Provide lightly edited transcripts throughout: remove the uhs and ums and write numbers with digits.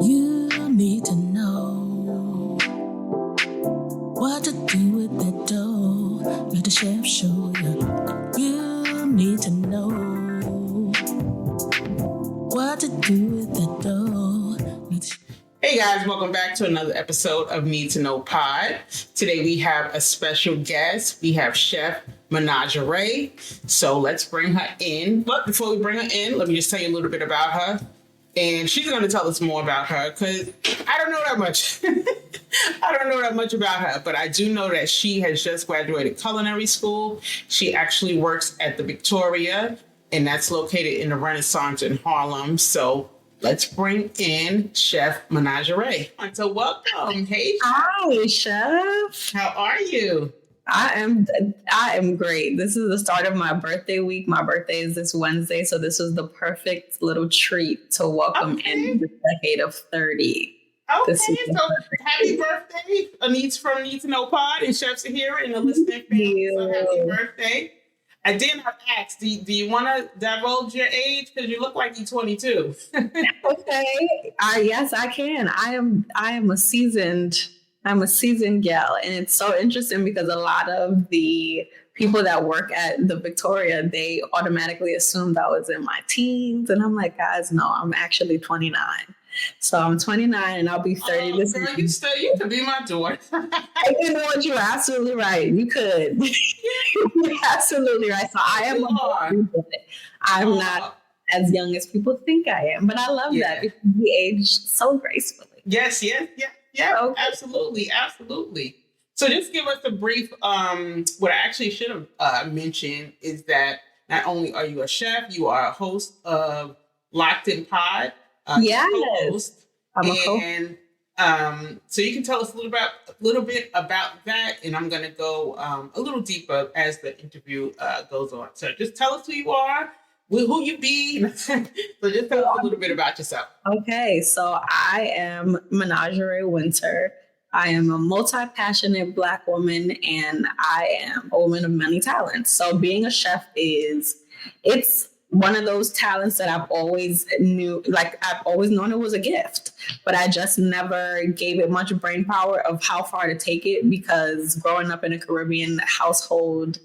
You need to know what to do with that dough. Let the chef show you. You need to know what to do with that dough. Hey guys, welcome back to another episode of Need to Know Pod. Today we have a special guest. We have Chef Minajahrae. So let's bring her in. But before we bring her in, let me just tell you a little bit about her. And she's going to tell us more about her because I don't know that much. I don't know that much about her, but I do know that she has just graduated culinary school. She actually works at the Victoria, and that's located in the Renaissance in Harlem. So let's bring in Chef Minajahrae. So welcome. Hey, hi, Chef. How are you? I am great. This is the start of my birthday week. My birthday is this Wednesday, so this was the perfect little treat to welcome in the decade of 30. Okay, so happy birthday, Anit's from Need to Know Pod, and Chefs are here in the listening family. So happy birthday. I did not ask, do you want to divulge your age? Because you look like you're 22. Okay. Yes, I can. I am a seasoned gal. And it's so interesting because a lot of the people that work at the Victoria, they automatically assumed I was in my teens. And I'm like, guys, no, I'm actually 29. So I'm 29 and I'll be 30 this girl, year. You could be my daughter. You know what? You're absolutely right. You could. You're absolutely right. So I am I'm not as young as people think I am. But I love that because we age so gracefully. Yes. Yeah, okay. Absolutely. So just give us a brief, what I actually should have mentioned is that not only are you a chef, you are a host of Loc'd N Pod. Yes. Co-host. I'm a co-host. And so you can tell us a little bit about that, and I'm going to go a little deeper as the interview goes on. So just tell us who you are, who you be. So just tell us a little bit about yourself. Okay, so I am Minajahrae Whynter. I am a multi-passionate Black woman, and I am a woman of many talents. So being a chef it's one of those talents that I've always known it was a gift, but I just never gave it much brain power of how far to take it because growing up in a Caribbean household,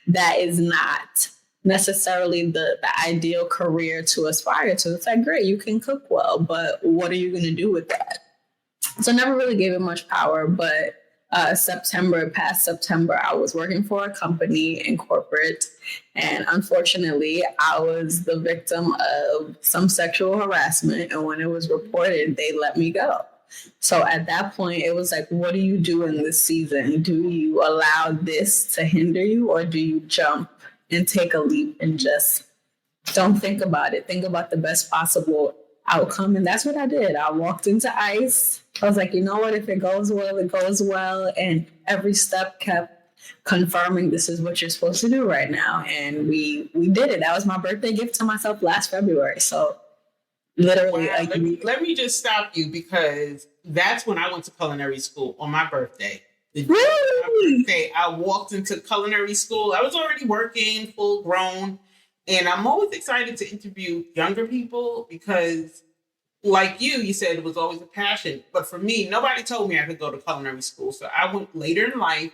that is not necessarily the ideal career to aspire to. It's like, great, you can cook well, but what are you going to do with that? So I never really gave it much power, but past September, I was working for a company in corporate, and unfortunately, I was the victim of some sexual harassment, and when it was reported, they let me go. So at that point, it was like, what do you do in this season? Do you allow this to hinder you, or do you jump and take a leap and just don't think about it? Think about the best possible outcome. And that's what I did. I walked into ICE. I was like, you know what? If it goes well, it goes well. And every step kept confirming this is what you're supposed to do right now. And we did it. That was my birthday gift to myself last February. So literally. Wow. Let me just stop you because that's when I went to culinary school on my birthday. Really? My birthday, I walked into culinary school. I was already working full grown. And I'm always excited to interview younger people because like you said, it was always a passion. But for me, nobody told me I could go to culinary school. So I went later in life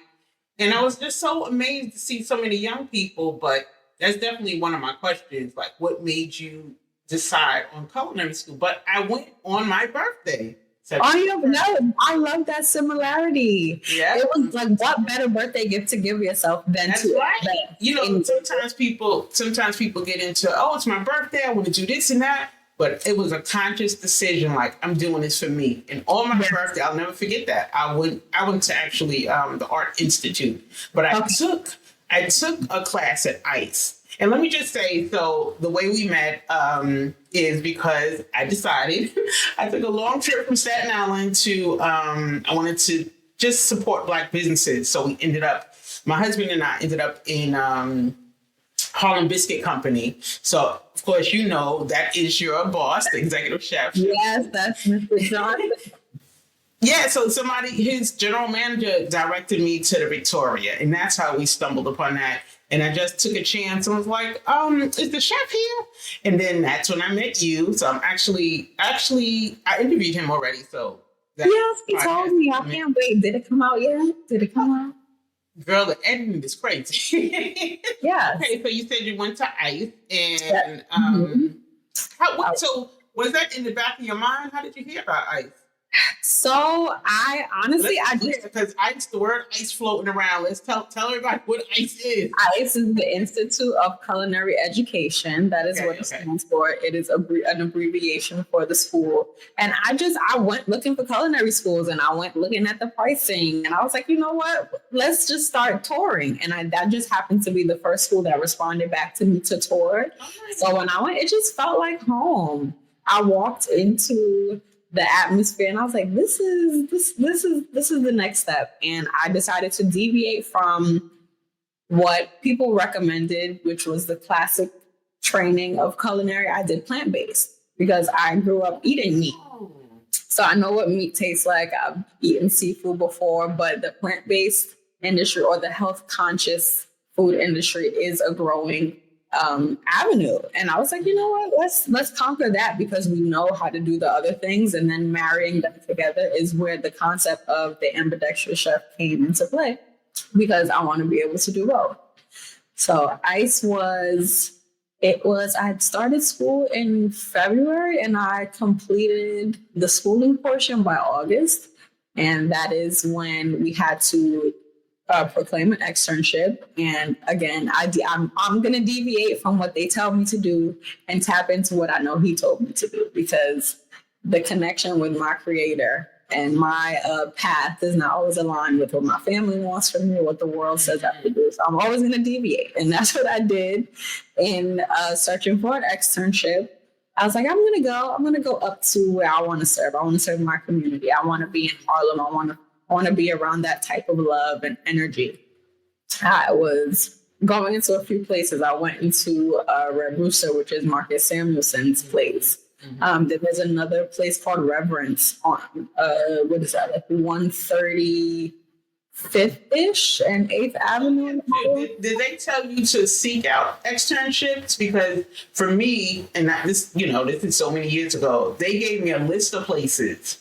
and I was just so amazed to see so many young people. But that's definitely one of my questions. Like, what made you decide on culinary school? But I went on my birthday. I love that similarity. Yeah. It was like, what better birthday gift to give yourself than That's to right. Sometimes people get into, oh, it's my birthday, I want to do this and that. But it was a conscious decision, like, I'm doing this for me. And on my birthday, I'll never forget that. I went to actually the Art Institute. But I took a class at ICE. And let me just say, so the way we met is because I decided I took a long trip from Staten Island to, I wanted to just support Black businesses. So my husband and I ended up in Harlem Biscuit Company. So, of course, you know, that is your boss, the executive chef. Yes, that's Mr. Johnson. Yeah, so his general manager directed me to the Victoria, and that's how we stumbled upon that. And I just took a chance and was like, is the chef here? And then that's when I met you. So I'm actually, I interviewed him already. So yes, he told me. I can't wait. Did it come out yet? Did it come out? Girl, the editing is crazy. Yeah. Okay, so you said you went to ICE, and yeah. So was that in the back of your mind? How did you hear about ICE? So I honestly, because ICE, the word ICE floating around. Let's tell everybody what ICE is. ICE is the Institute of Culinary Education. That is what it stands for. It is an abbreviation for the school. And I went looking for culinary schools, and I went looking at the pricing, and I was like, you know what? Let's just start touring. And that just happened to be the first school that responded back to me to tour. So when I went, it just felt like home. I walked into the atmosphere, and I was like, this is the next step. And I decided to deviate from what people recommended, which was the classic training of culinary. I did plant-based because I grew up eating meat. So I know what meat tastes like. I've eaten seafood before, but the plant-based industry or the health-conscious food industry is a growing avenue. And I was like, you know what, let's conquer that, because we know how to do the other things, and then marrying them together is where the concept of the ambidextrous chef came into play, because I want to be able to do both. So ICE I had started school in February, and I completed the schooling portion by August, and that is when we had to proclaim an externship. And again, I'm going to deviate from what they tell me to do and tap into what I know he told me to do, because the connection with my creator and my path is not always aligned with what my family wants from me or what the world says I have to do. So I'm always going to deviate. And that's what I did in searching for an externship. I was like, I'm going to go up to where I want to serve. I want to serve my community. I want to be in Harlem. I want to be around that type of love and energy. I was going into a few places. I went into Red Rooster, which is Marcus Samuelson's place. Then there's another place called Reverence on, what is that, like 135th-ish and 8th Avenue? Did they tell you to seek out externships? Because for me, and this is so many years ago, they gave me a list of places.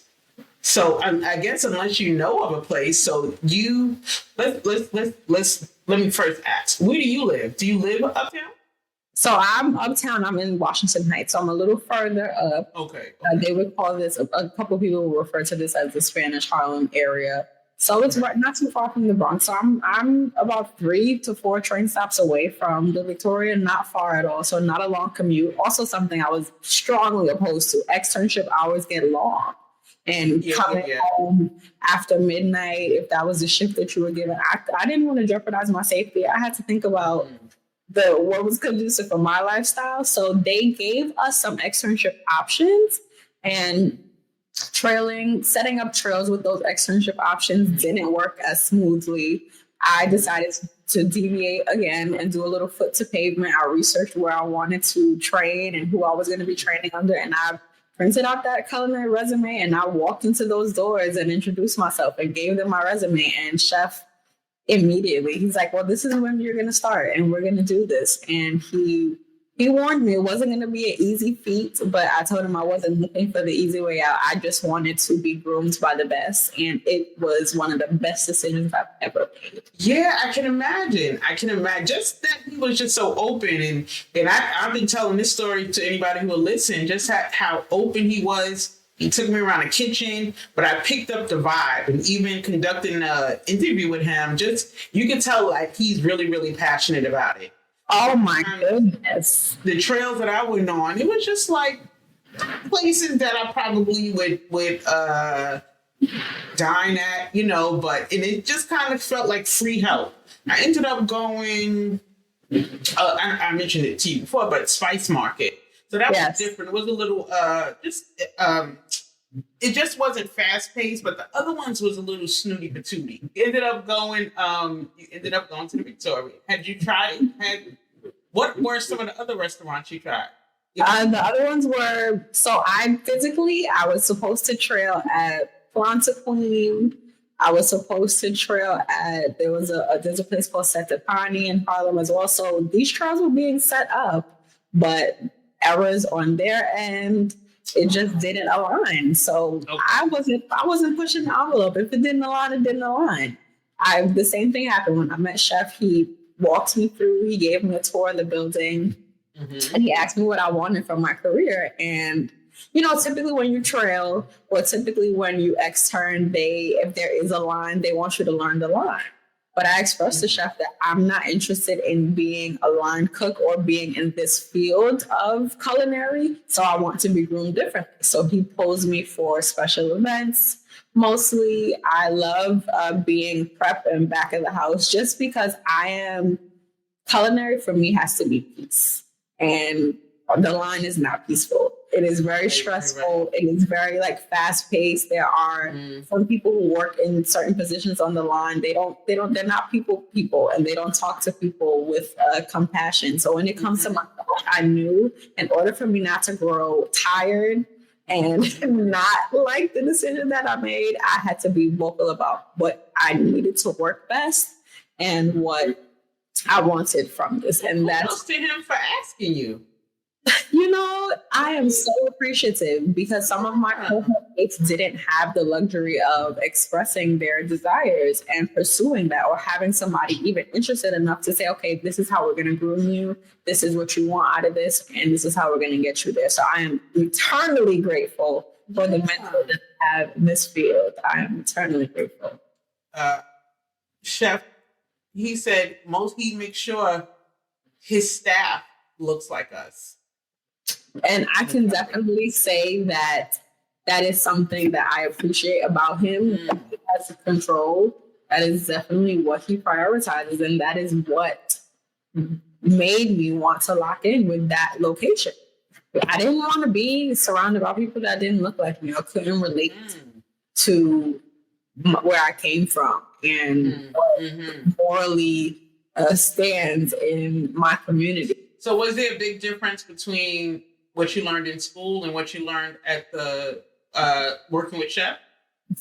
So I guess unless you know of a place, so let me first ask, where do you live? Do you live uptown? So I'm uptown. I'm in Washington Heights. So I'm a little further up. Okay. They would call this, a couple of people will refer to this as the Spanish Harlem area. So it's not too far from the Bronx. So I'm about 3 to 4 train stops away from the Victoria, not far at all. So not a long commute. Also something I was strongly opposed to. Externship hours get long. And coming home after midnight, if that was the shift that you were given, I didn't want to jeopardize my safety. I had to think about what was conducive for my lifestyle. So they gave us some externship options, and setting up trails with those externship options didn't work as smoothly. I decided to deviate again and do a little foot to pavement. I researched where I wanted to train and who I was going to be training under, and I printed out that culinary resume, and I walked into those doors and introduced myself and gave them my resume. And chef immediately, he's like, well, this is when you're going to start, and we're going to do this. And he warned me it wasn't going to be an easy feat, but I told him I wasn't looking for the easy way out. I just wanted to be groomed by the best. And it was one of the best decisions I've ever made. Yeah, I can imagine. Just that he was just so open. And I've been telling this story to anybody who will listen, just how open he was. He took me around the kitchen, but I picked up the vibe, and even conducting an interview with him, you can tell like he's really, really passionate about it. Oh my goodness. The trails that I went on, it was just like places that I probably would dine at, and it just kind of felt like free help. I ended up going, I mentioned it to you before, but Spice Market. So that was different. It was a little, it just wasn't fast paced, but the other ones was a little snooty patooty. You ended up going to the Victoria. Had you tried? What were some of the other restaurants you tried? The other ones were, so I was supposed to trail at Queen. I was supposed to trail at, there's a place called Setapani in Harlem as well. So these trails were being set up, but errors on their end, it just didn't align. So I wasn't pushing the envelope. If it didn't align, it didn't align. The same thing happened when I met Chef. He walked me through, he gave me a tour of the building, and he asked me what I wanted from my career. And typically when you trail, or typically when you extern, if there is a line, they want you to learn the line. But I expressed to Chef that I'm not interested in being a line cook or being in this field of culinary. So I want to be groomed differently. So he posed me for special events. Mostly, I love being prep and back of the house just because culinary for me has to be peace. And the line is not peaceful. It is very stressful. It is very fast paced. There are some people who work in certain positions on the line. They're not people, and they don't talk to people with compassion. So when it comes to my work, I knew in order for me not to grow tired and not like the decision that I made, I had to be vocal about what I needed to work best and what I wanted from this. And that's to him for asking you. I am so appreciative because some of my co-hosts didn't have the luxury of expressing their desires and pursuing that, or having somebody even interested enough to say, okay, this is how we're going to groom you. This is what you want out of this. And this is how we're going to get you there. So I am eternally grateful for the mentor that I have in this field. I am eternally grateful. Chef, he said he makes sure his staff looks like us. And I can definitely say that is something that I appreciate about him. He has control. That is definitely what he prioritizes. And that is what made me want to lock in with that location. I didn't want to be surrounded by people that didn't look like me or couldn't relate to where I came from and morally stands in my community. So was there a big difference between what you learned in school and what you learned at the working with Chef?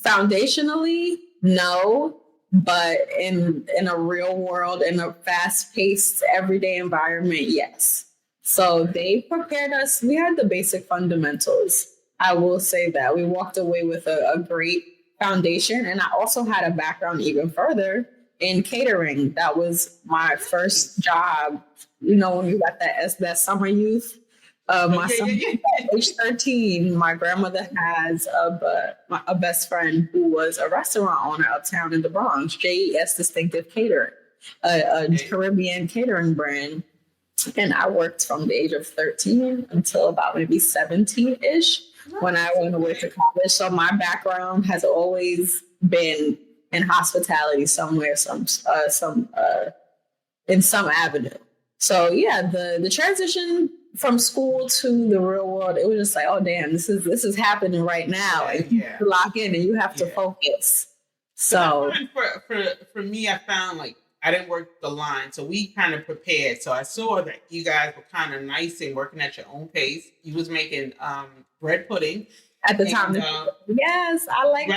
Foundationally, no. But in a real world, in a fast-paced, everyday environment, yes. So they prepared us. We had the basic fundamentals. I will say that. We walked away with a great foundation. And I also had a background even further in catering. That was my first job. When you got that summer youth. My son, age 13, my grandmother has a best friend who was a restaurant owner uptown in the Bronx, JES Distinctive Catering, a Caribbean catering brand. And I worked from the age of 13 until about maybe 17-ish when I went away to college. So my background has always been in hospitality somewhere, in some avenue. So yeah, the transition from school to the real world, it was just like, oh damn, this is happening right now. And you have to lock in and you have to focus. So for me, I found I didn't work the line, so we kind of prepared. So I saw that you guys were kind of nice and working at your own pace. You was making bread pudding. At the time, yes, I like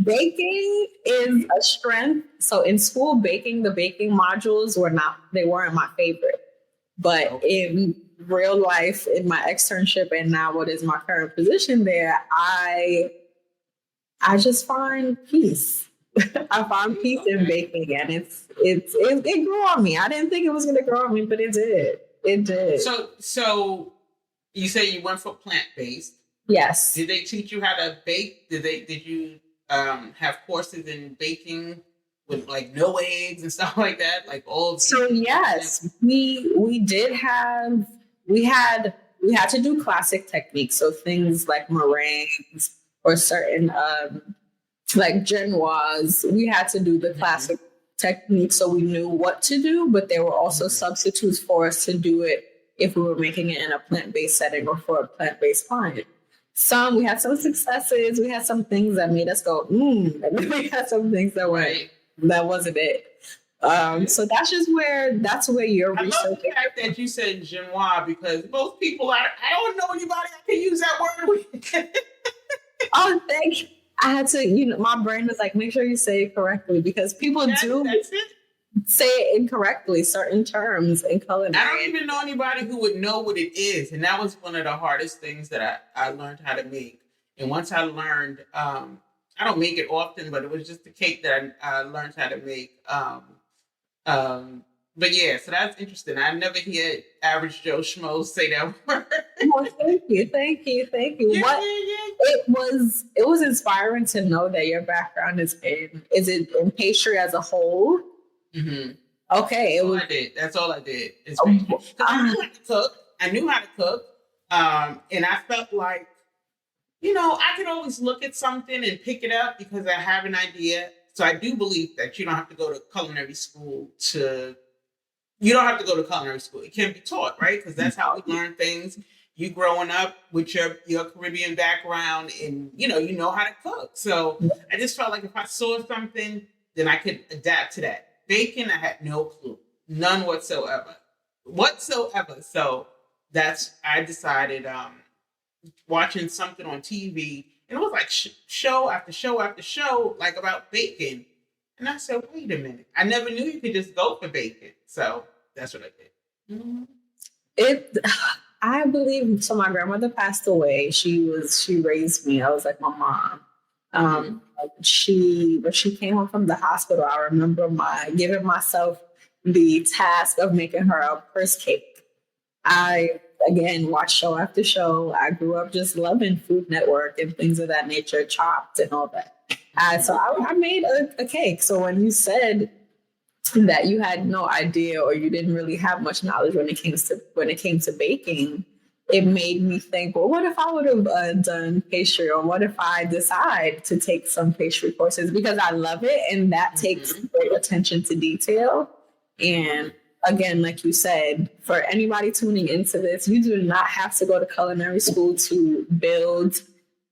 baking is a strength. So in school, the baking modules weren't my favorite. But in real life, in my externship and now what is my current position there, I just find peace. I find peace in baking, and it grew on me. I didn't think it was going to grow on me, but it did. It did. So you say you went for plant-based. Yes. Did they teach you how to bake? Did you have courses in baking with no eggs and stuff like that? So yes, we had to do classic techniques. So things like meringues or certain genoise. We had to do the classic techniques so we knew what to do, but there were also substitutes for us to do it if we were making it in a plant-based setting or for a plant-based client. We had some successes. We had some things that made us go, and then we had some things that wasn't it. So that's where your research. I love the fact that you said genoise, because most people, I don't know anybody that can use that word. Oh, thank you. I had to, my brain was like, make sure you say it correctly because people That's it. say it incorrectly, certain terms in culinary. I don't even know anybody who would know what it is. And that was one of the hardest things that I learned how to make. And once I learned, I don't make it often, but it was just the cake that I learned how to make. But yeah, so that's interesting. I never hear average Joe Schmo say that word. Well, thank you. Yeah. It was inspiring to know that your background is in pastry as a whole. Mm-hmm. Okay, That's all I did. I knew how to cook. I knew how to cook, and I felt like, I could always look at something and pick it up because I have an idea. So I do believe that you don't have to go to culinary school You don't have to go to culinary school. It can be taught, right? Because that's how we learn things. You growing up with your Caribbean background, and you know how to cook. So I just felt like if I saw something, then I could adapt to that. Bacon, I had no clue, none whatsoever. So I decided watching something on TV, and it was like show after show after show, like about bacon. And I said, wait a minute. I never knew you could just go for bacon. So that's what I did. Mm-hmm. I believe, so my grandmother passed away. She raised me. I was like my mom. When she came home from the hospital, I remember giving myself the task of making her a purse cake. I, again, watched show after show. I grew up just loving Food Network and things of that nature, Chopped and all that. So I made a cake. So when you said that you had no idea or you didn't really have much knowledge when it came to baking, it made me think, well, what if I would have done pastry, or what if I decide to take some pastry courses, because I love it and that takes great attention to detail. And again, like you said, for anybody tuning into this, you do not have to go to culinary school to build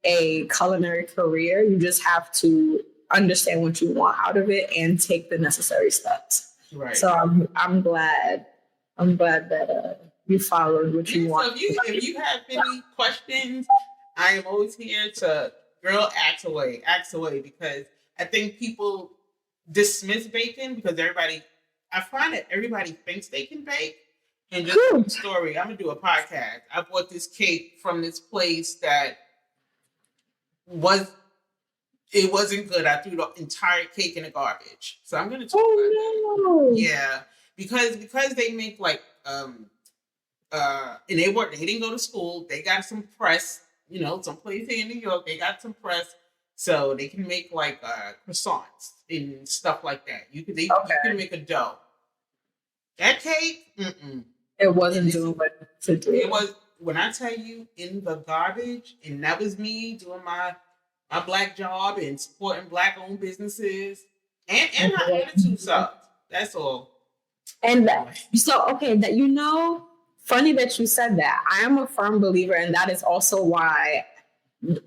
a culinary career. You just have to understand what you want out of it and take the necessary steps. Right. So I'm glad that you followed what you want. So if you have any questions, I am always here to ask away, because I think people dismiss bacon because I find that everybody thinks they can bake. And just a story, I'm gonna do a podcast. I bought this cake from this place that it wasn't good. I threw the entire cake in the garbage. So I'm gonna talk about that. Yeah, because they make like and they didn't go to school. They got some press, some place here in New York. They got some press, so they can make like croissants and stuff like that. You can make a dough. That cake, it wasn't doing what to do. It was, when I tell you, in the garbage, and that was me doing my Black job and supporting Black-owned businesses, and my attitude sucked. That's all. And funny that you said that. I am a firm believer, and that is also why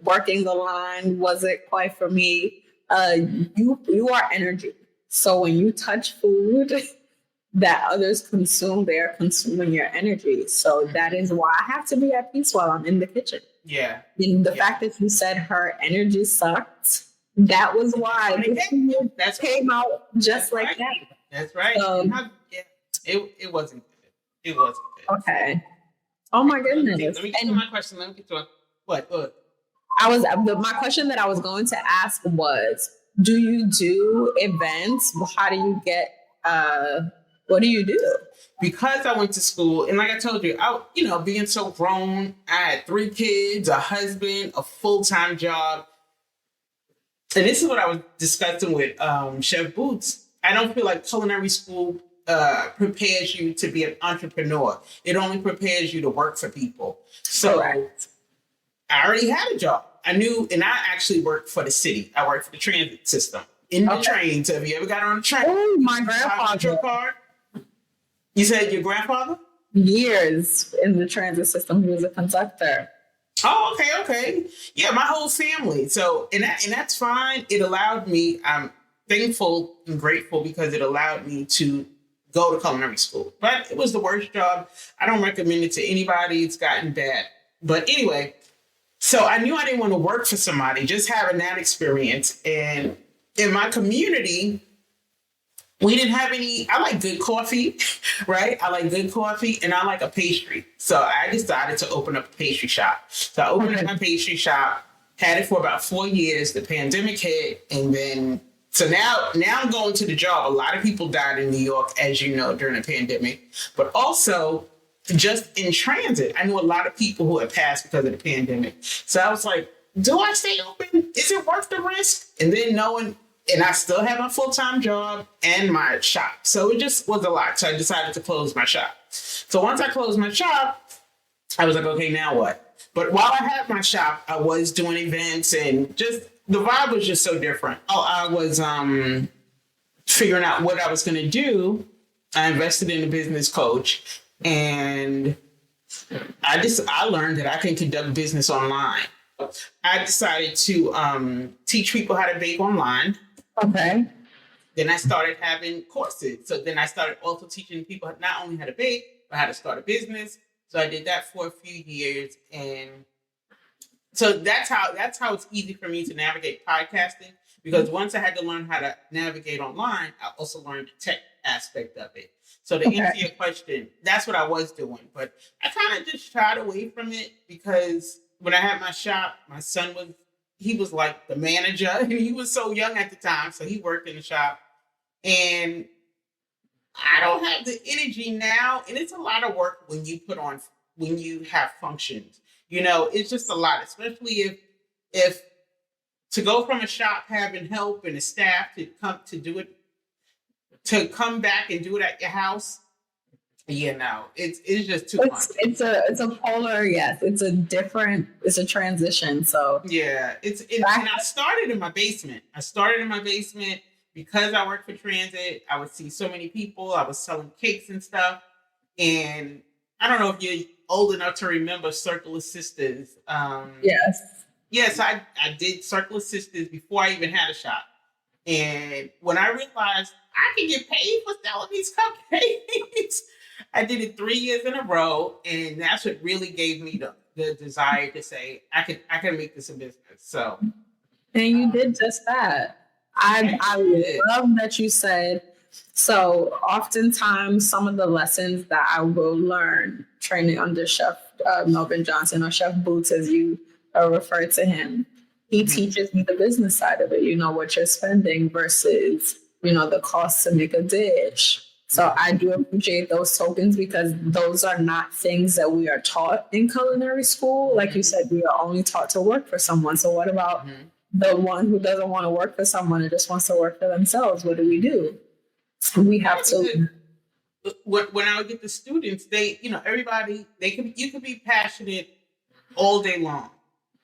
working the line wasn't quite for me. You are energy. So when you touch food that others consume, they're consuming your energy. So that is why I have to be at peace while I'm in the kitchen. Yeah. And the fact that you said her energy sucked, that was why this came out just like that. That's right. It wasn't good. It wasn't good. Okay. Oh my goodness. Let me get to my question. Let me get to it. What? My question that I was going to ask was, do you do events? How do you get, what do you do? Because I went to school, and like I told you, being so grown, I had 3 kids, a husband, a full-time job. And this is what I was discussing with Chef Boots. I don't feel like culinary school prepares you to be an entrepreneur. It only prepares you to work for people. So Correct. I already had a job. I knew, and I actually worked for the city. I worked for the transit system in the train. So have you ever got on a train? Oh, my grandfather. You said your grandfather? Years in the transit system. He was a conductor. Oh, okay. Yeah, my whole family. So, and that's fine. It allowed me, I'm thankful and grateful because it allowed me to go to culinary school. But it was the worst job. I don't recommend it to anybody. It's gotten bad. But anyway, So I knew I didn't want to work for somebody, just having that experience. And in my community, we didn't have any. I like good coffee, right? I like good coffee, and I like a pastry. So I decided to open up a pastry shop. So I opened up my pastry shop, had it for about 4 years. The pandemic hit, and then now I'm going to the job. A lot of people died in New York, as you know, during the pandemic, but also just in transit. I knew a lot of people who had passed because of the pandemic. So I was like, do I stay open? Is it worth the risk? And then knowing. And I still have my full-time job and my shop. So it just was a lot. So I decided to close my shop. So once I closed my shop, I was like, okay, now what? But while I had my shop, I was doing events and just the vibe was just so different. I was figuring out what I was going to do. I invested in a business coach and I learned that I can conduct business online. I decided to teach people how to bake online. Okay. Then I started having courses. So then I started also teaching people not only how to bake, but how to start a business. So I did that for a few years. And so that's how it's easy for me to navigate podcasting, because once I had to learn how to navigate online, I also learned the tech aspect of it. So to answer your question, that's what I was doing. But I kind of just shied away from it because when I had my shop, my son was like the manager. He was so young at the time, so he worked in the shop. And I don't have the energy now. And it's a lot of work when you have functions. It's just a lot, especially if to go from a shop having help and a staff to come back and do it at your house. It's just too much. It's a polar, yes. It's a transition. So yeah, and I started in my basement. Because I work for transit. I would see so many people. I was selling cakes and stuff. And I don't know if you're old enough to remember Circle of Sisters. Yes. Yes, I did Circle of Sisters before I even had a shop. And when I realized I could get paid for selling these cupcakes, I did it 3 years in a row, and that's what really gave me the desire to say I can make this a business. So, and you did just that. I love that you said. So oftentimes, some of the lessons that I will learn training under Chef Melvin Johnson, or Chef Boots, as you refer to him, he teaches me the business side of it. What you're spending versus the cost to make a dish. So I do appreciate those tokens, because those are not things that we are taught in culinary school. Like you said, we are only taught to work for someone. So what about the one who doesn't want to work for someone and just wants to work for themselves? What do? We have to. When I would get the students, everybody, you could be passionate all day long,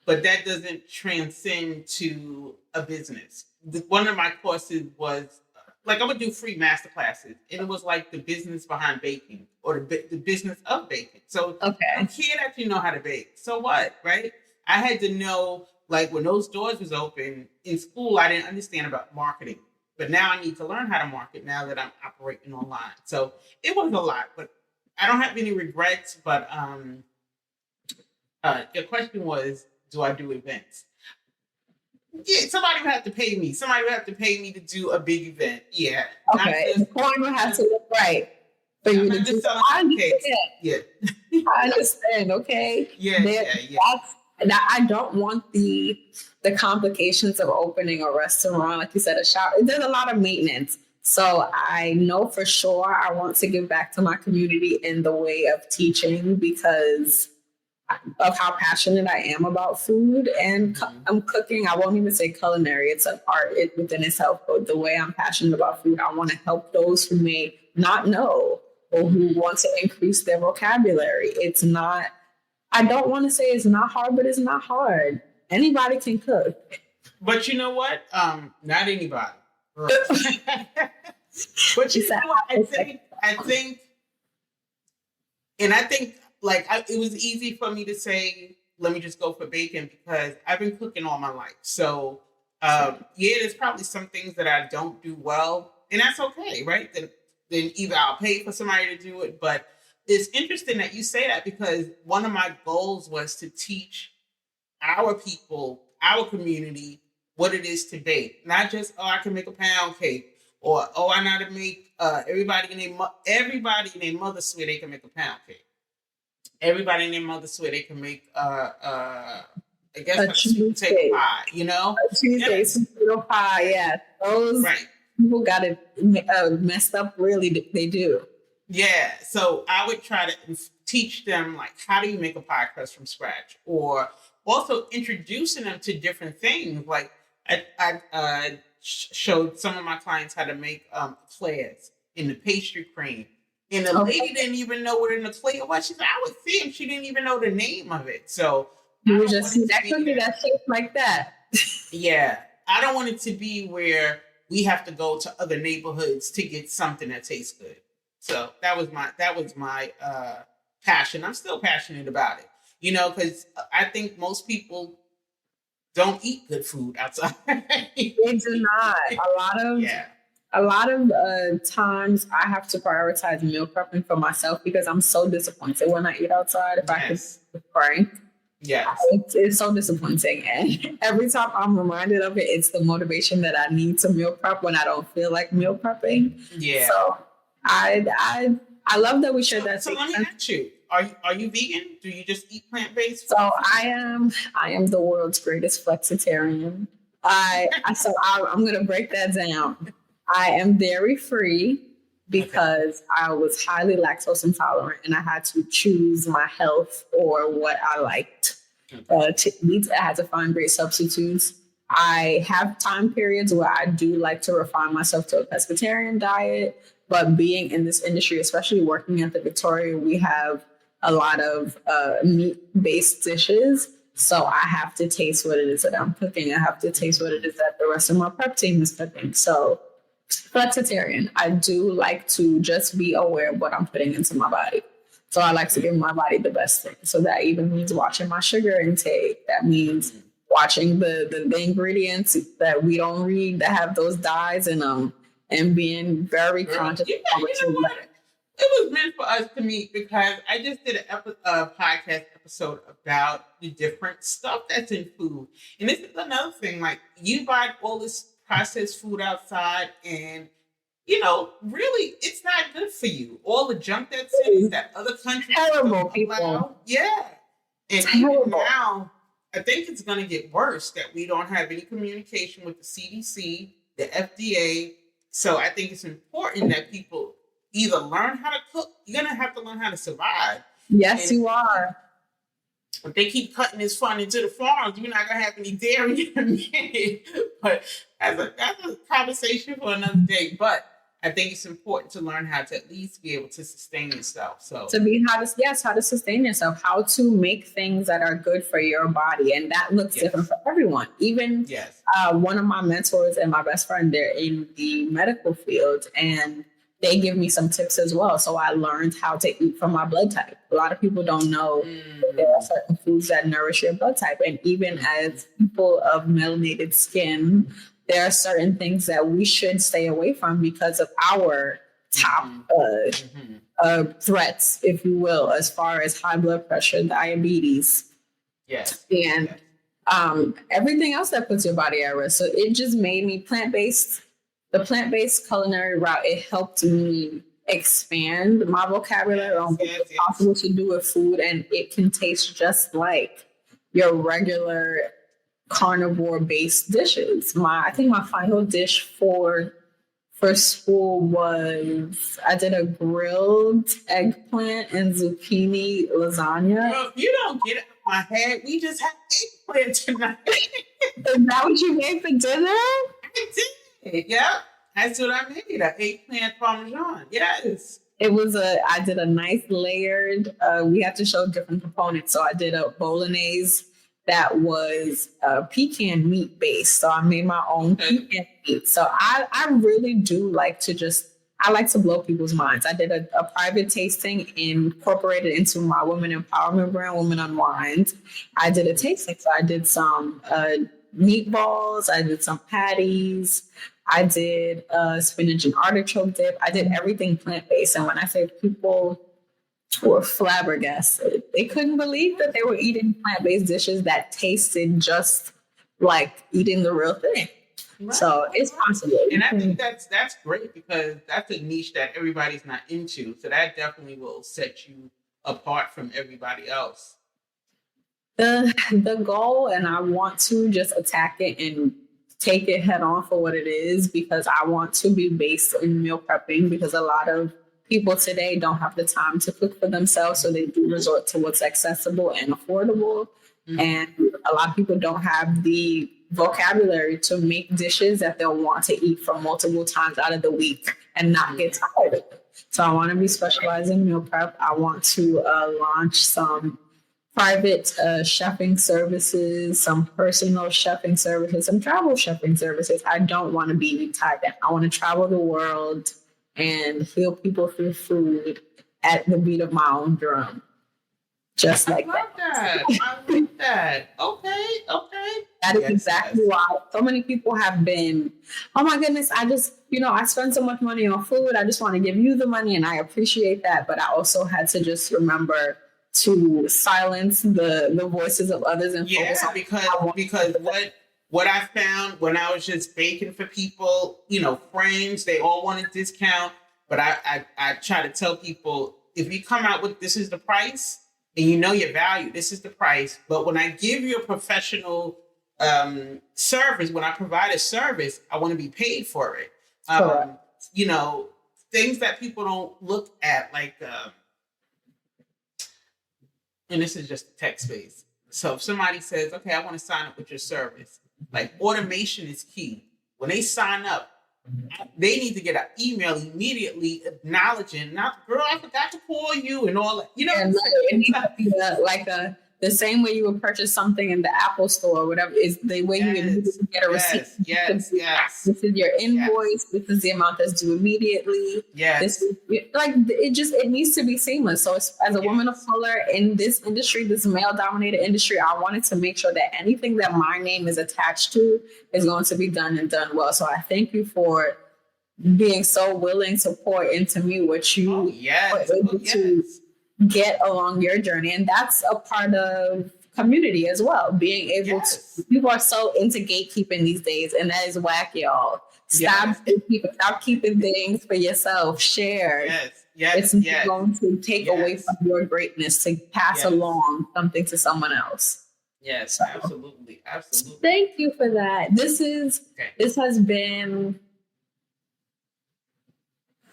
but that doesn't transcend to a business. One of my courses was, like, I would do free master classes, and it was like the business behind baking, or the business of baking. So I can't actually know how to bake. So what, right? I had to know, like, when those doors was open in school, I didn't understand about marketing, but now I need to learn how to market now that I'm operating online. So it was a lot, but I don't have any regrets. But your question was, do I do events? Yeah, somebody would have to pay me. Somebody would have to pay me to do a big event. Yeah. Okay. The coin would have to look right for you to do. I understand. Yeah. I understand. Okay. Yeah. I don't want the complications of opening a restaurant, like you said, a shop. There's a lot of maintenance. So I know for sure I want to give back to my community in the way of teaching, because of how passionate I am about food and I'm cooking. I won't even say culinary. It's an art within itself. But the way I'm passionate about food, I want to help those who may not know or who want to increase their vocabulary. It's not, I don't want to say it's not hard, but it's not hard. Anybody can cook. But you know what? Not anybody. But you know what? I think, like, it was easy for me to say, let me just go for bacon, because I've been cooking all my life. So, there's probably some things that I don't do well, and that's okay, right? Then either I'll pay for somebody to do it. But it's interesting that you say that, because one of my goals was to teach our people, our community, what it is to bake. Not just, oh, I can make a pound cake, or oh, I know how to make. Everybody in their mother swear they can make a pound cake. Everybody in their mother swear they can make I guess like a sweet potato pie. You know, a Tuesday sweet potato pie. Yeah, those people got it messed up. Really, they do. Yeah, so I would try to teach them like how do you make a pie crust from scratch, or also introducing them to different things. Like I showed some of my clients how to make eclairs in the pastry cream, and the lady didn't even know what an eclair was. She said, I would see, and she didn't even know the name of it. So you would just see that cookie that shaped like that. Yeah, I don't want it to be where we have to go to other neighborhoods to get something that tastes good. So that was my passion. I'm still passionate about it, you know, because I think most people don't eat good food outside. They do not. A lot of times I have to prioritize meal prepping for myself because I'm so disappointed when I eat outside. If I could be frank, it's so disappointing, and every time I'm reminded of it, it's the motivation that I need to meal prep when I don't feel like meal prepping. Yeah. So I love that we shared that. So let me ask you: Are you vegan? Do you just eat plant-based? So I am the world's greatest flexitarian. I'm gonna break that down. I am dairy free because I was highly lactose intolerant and I had to choose my health or what I liked to eat. I had to find great substitutes. I have time periods where I do like to refine myself to a pescatarian diet, but being in this industry, especially working at the Victoria, we have a lot of meat-based dishes. So I have to taste what it is that I'm cooking. I have to taste what it is that the rest of my prep team is cooking. So flexitarian, I do like to just be aware of what I'm putting into my body. So I like to give my body the best thing. So that even means watching my sugar intake. That means watching the ingredients that we don't read that have those dyes in them and being very conscious of what you like. It was meant for us to meet because I just did a podcast episode about the different stuff that's in food. And this is another thing, like you buy all this processed food outside and, you know, really it's not good for you. All the junk that's in that other countries terrible people. Yeah. And even now, I think it's going to get worse that we don't have any communication with the CDC, the FDA. So I think it's important that people either learn how to cook. You're going to have to learn how to survive. Yes, you are. If they keep cutting this fund into the farms, you're not going to have any dairy in a minute. But that's a conversation for another day. But I think it's important to learn how to at least be able to sustain yourself. So how to sustain yourself, how to make things that are good for your body. And that looks different for everyone. Even one of my mentors and my best friend, they're in the medical field and they give me some tips as well. So I learned how to eat for my blood type. A lot of people don't know that there are certain foods that nourish your blood type. And even as people of melanated skin, there are certain things that we should stay away from because of our top threats, if you will, as far as high blood pressure, diabetes, and everything else that puts your body at risk. So it just made me the plant-based culinary route. It helped me expand my vocabulary on what's possible to do with food, and it can taste just like your regular carnivore-based dishes. I think my final dish for school was I did a grilled eggplant and zucchini lasagna. Well, if you don't get it out of my head, we just had eggplant tonight. Is that what you made for dinner? I did. Yep. That's what I made. An eggplant parmesan. Yes. I did a nice layered, we had to show different components. So I did a bolognese that was pecan meat based. So I made my own pecan meat. So I really do like to I like to blow people's minds. I did a private tasting incorporated into my women empowerment brand, Women Unwind. I did a tasting. So I did some meatballs. I did some patties. I did spinach and artichoke dip. I did everything plant-based. And when I say people were flabbergasted. They couldn't believe that they were eating plant-based dishes that tasted just like eating the real thing. Right. So it's possible. And I think that's great because that's a niche that everybody's not into. So that definitely will set you apart from everybody else. The goal, and I want to just attack it and take it head on for what it is, because I want to be based in meal prepping, because a lot of people today don't have the time to cook for themselves, so they do resort to what's accessible and affordable. Mm-hmm. And a lot of people don't have the vocabulary to make dishes that they'll want to eat for multiple times out of the week and not get tired of it. So I want to be specialized in meal prep. I want to launch some private chefing services, some personal chefing services, some travel chefing services. I don't want to be tied down. I want to travel the world and heal people through food at the beat of my own drum. Just like that. I love that. Okay. That is exactly why so many people have been, oh my goodness, I just, I spend so much money on food. I just want to give you the money, and I appreciate that. But I also had to just remember to silence the voices of others and focus on because what I found when I was just baking for people, friends, they all want a discount, but I try to tell people, if you come out with this is the price and you know your value, this is the price. But when I give you a professional service, when I provide a service, I want to be paid for it. Things that people don't look at, like and this is just text based. So if somebody says, okay, I want to sign up with your service, like automation is key. When they sign up, they need to get an email immediately acknowledging, girl, I forgot to call you and all that. And it needs to be the same way you would purchase something in the Apple store or whatever, is the way you immediately get a receipt. Yes. This is your invoice. This is the amount that's due immediately. Yes. It needs to be seamless. So as a woman of color in this industry, this male-dominated industry, I wanted to make sure that anything that my name is attached to is going to be done and done well. So I thank you for being so willing to pour into me what you were able to get along your journey. And that's a part of community as well. Being able to, people are so into gatekeeping these days, and that is whack, y'all. Stop keeping things for yourself. Share. It's going to take away from your greatness to pass along something to someone else. Yes, so, absolutely. Thank you for that. This has been,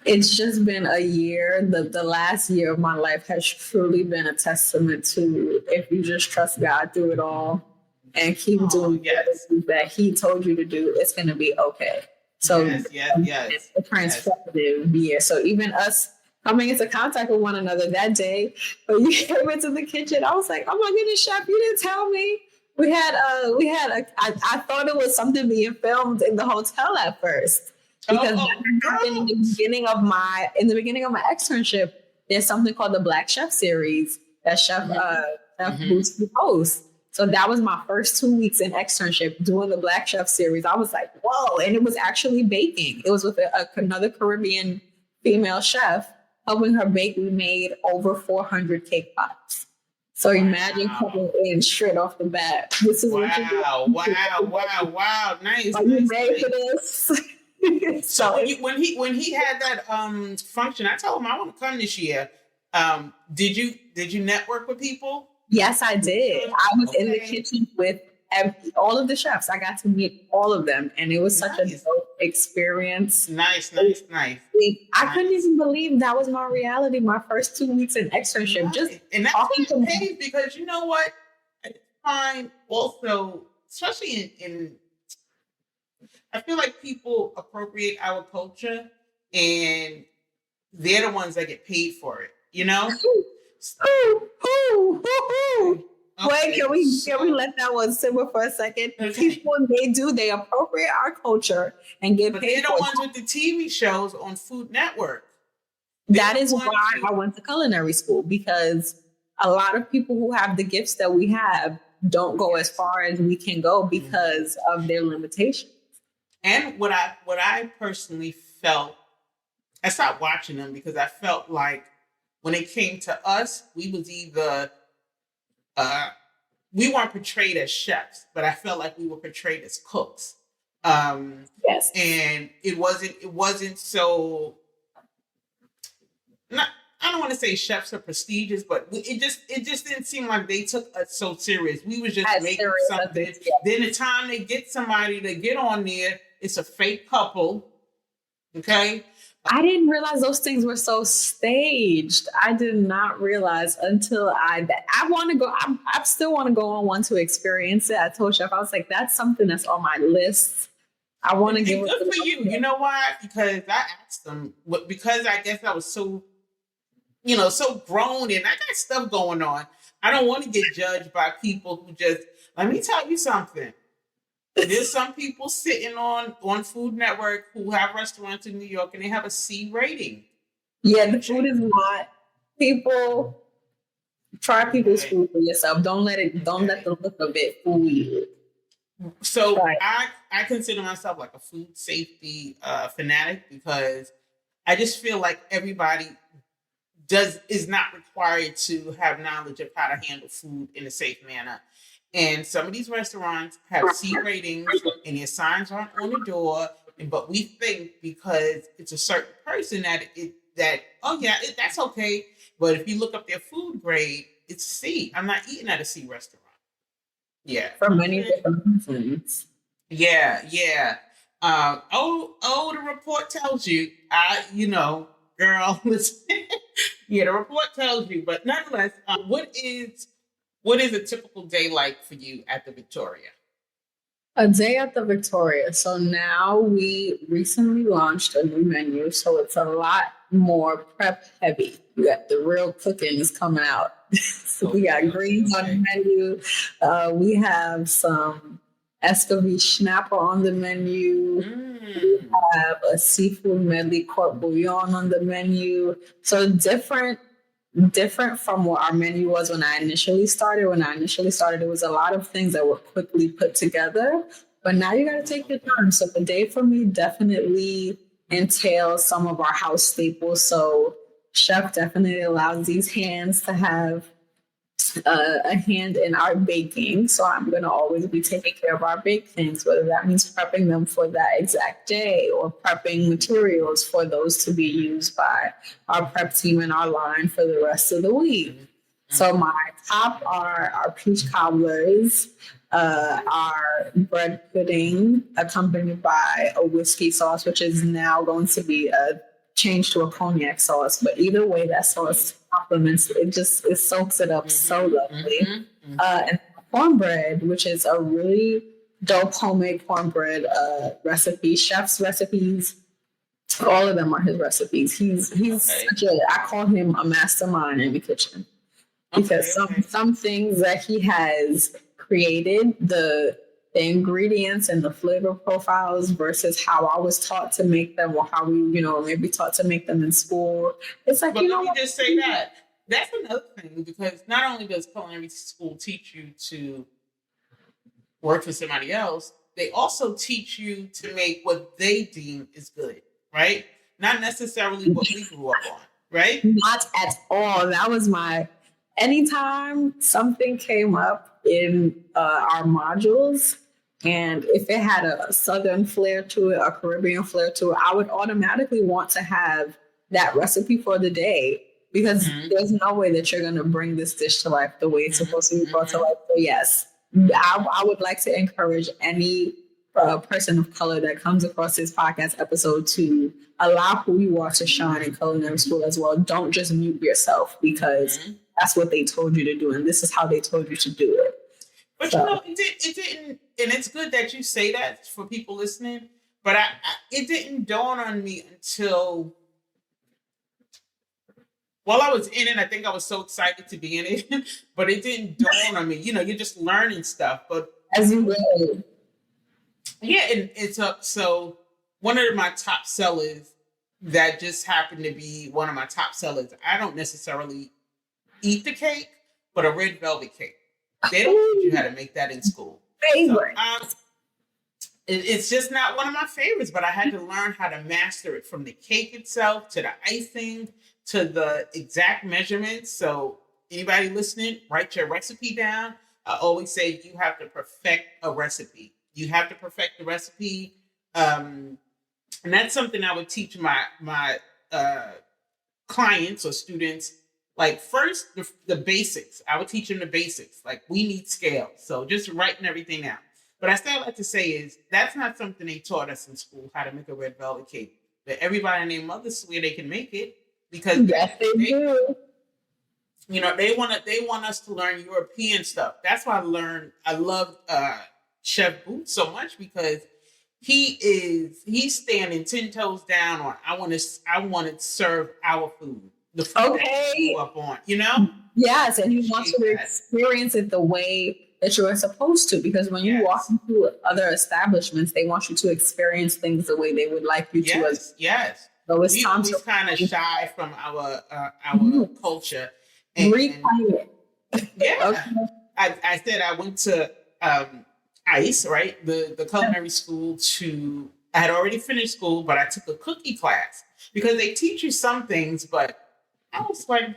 it's just been a year. The last year of my life has truly been a testament to, if you just trust God through it all and keep doing that He told you to do, it's going to be okay. So it's a transformative year. So even us coming into contact with one another that day, when you came into the kitchen, I was like, oh my goodness, Chef, you didn't tell me. I thought it was something being filmed in the hotel at first. Because in the beginning of my externship, there's something called the Black Chef series that Chef Boots hosts. So that was my first 2 weeks in externship doing the Black Chef series. I was like, whoa. And it was actually baking. It was with another Caribbean female chef helping her bake. We made over 400 cake pots. So imagine coming in straight off the bat. This is what you do. Wow. Nice. Are you ready for this? So when he had that function, I told him I want to come this year. Did you network with people? Yes, I did. I was in the kitchen with all of the chefs. I got to meet all of them, and it was such a dope experience. Nice. I couldn't even believe that was my reality. My first 2 weeks in externship, and that's talking to me, because you know what? I find also, especially in I feel like people appropriate our culture, and they're the ones that get paid for it, Wait, can we let that one simmer for a second? Okay. People, they appropriate our culture and get paid. They're the ones with the TV shows on Food Network. That is why I went to culinary school, because a lot of people who have the gifts that we have don't go as far as we can go because of their limitations. And what I personally felt, I stopped watching them because I felt like when it came to us, we was either we weren't portrayed as chefs, but I felt like we were portrayed as cooks. Yes. And it wasn't so, not, I don't want to say chefs are prestigious, but it just didn't seem like they took us so serious. We was just making something. Yeah. Then the time they get somebody to get on there, it's a fake couple. Okay. I didn't realize those things were so staged. I did not realize until I want to go. I still want to go on one to experience it. I told Chef, I was like, that's something that's on my list. I want to give it good for you. You know why? Because I asked them, because I guess I was so, so grown and I got stuff going on. I don't want to get judged by people who just, let me tell you something. There's some people sitting on Food Network who have restaurants in New York and they have a C rating. Yeah, the food is not. People, try people's food for yourself. Don't let the look of it fool you. So I consider myself like a food safety fanatic because I just feel like everybody is not required to have knowledge of how to handle food in a safe manner. And some of these restaurants have C ratings and their signs aren't on the door. But we think because it's a certain person that's okay. But if you look up their food grade, it's C. I'm not eating at a C restaurant. Yeah. For many different reasons. Yeah. The report tells you, girl, listen. Yeah, the report tells you. But nonetheless, what is a typical day like for you at the Victoria? A day at the Victoria. So now we recently launched a new menu. So it's a lot more prep heavy. We got the real cooking is coming out. So we got greens on the menu. We have some escovitch snapper on the menu. We have a seafood medley court bouillon on the menu. So different from what our menu was when I initially started. When I initially started, it was a lot of things that were quickly put together. But now you got to take your time. So the day for me definitely entails some of our house staples. So Chef definitely allows these hands to have a hand in our baking. So I'm going to always be taking care of our baked things, whether that means prepping them for that exact day or prepping materials for those to be used by our prep team and our line for the rest of the week. So my top are our peach cobblers, our bread pudding accompanied by a whiskey sauce, which is now going to be a change to a cognac sauce. But either way, that sauce complements it soaks it up so lovely. And cornbread, which is a really dope homemade cornbread recipe. Chef's recipes, all of them are his recipes. He's I call him a mastermind in the kitchen because some things that he has created, the ingredients and the flavor profiles versus how I was taught to make them or how we, maybe taught to make them in school. It's like, but let me just say that. That's another thing, because not only does culinary school teach you to work for somebody else, they also teach you to make what they deem is good, right? Not necessarily what we grew up on, right? Not at all. That was anytime something came up in our modules, and if it had a Southern flair to it, a Caribbean flair to it, I would automatically want to have that recipe for the day, because there's no way that you're going to bring this dish to life the way it's supposed to be brought to life. So yes, I would like to encourage any person of color that comes across this podcast episode to allow who you are to shine in culinary school as well. Don't just mute yourself because that's what they told you to do, and this is how they told you to do it. But it didn't, and it's good that you say that for people listening, but it didn't dawn on me until while I was in it. I think I was so excited to be in it, but it didn't dawn on me. You're just learning stuff. But as you go. Yeah, and so one of my top sellers that just happened to be one of my top sellers, I don't necessarily eat the cake, but a red velvet cake. They don't teach you how to make that in school. Favorite. So, It's just not one of my favorites, but I had to learn how to master it, from the cake itself to the icing to the exact measurements. So anybody listening, write your recipe down. I always say you have to perfect a recipe. You have to perfect the recipe. And that's something I would teach my clients or students. Like, first, the basics. I would teach them the basics. Like, we need scale. So just writing everything out. But I still like to say is that's not something they taught us in school, how to make a red velvet cake. But everybody and their mother swear they can make it, because Yes, they do. you know, they want us to learn European stuff. That's why I love Chef Booth so much, because he's standing 10 toes down on I want to serve our food. The food that we grew up on, you know? Yes, and he wants you to experience it the way that you are supposed to, because when you walk into other establishments, they want you to experience things the way they would like you to. Yes. So it's time to kind of shy from our culture. And reclaim it. Yeah. Okay. I said I went to ICE, right? The culinary school I had already finished school, but I took a cookie class, because they teach you some things, but I was like,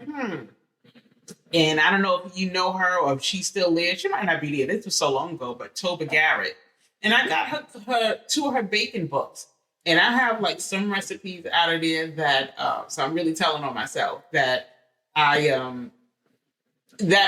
And I don't know if you know her or if she's still there. She might not be there. This was so long ago, but Toba Garrett. And I got her 2 of her baking books. And I have like some recipes out of there that, so I'm really telling on myself that that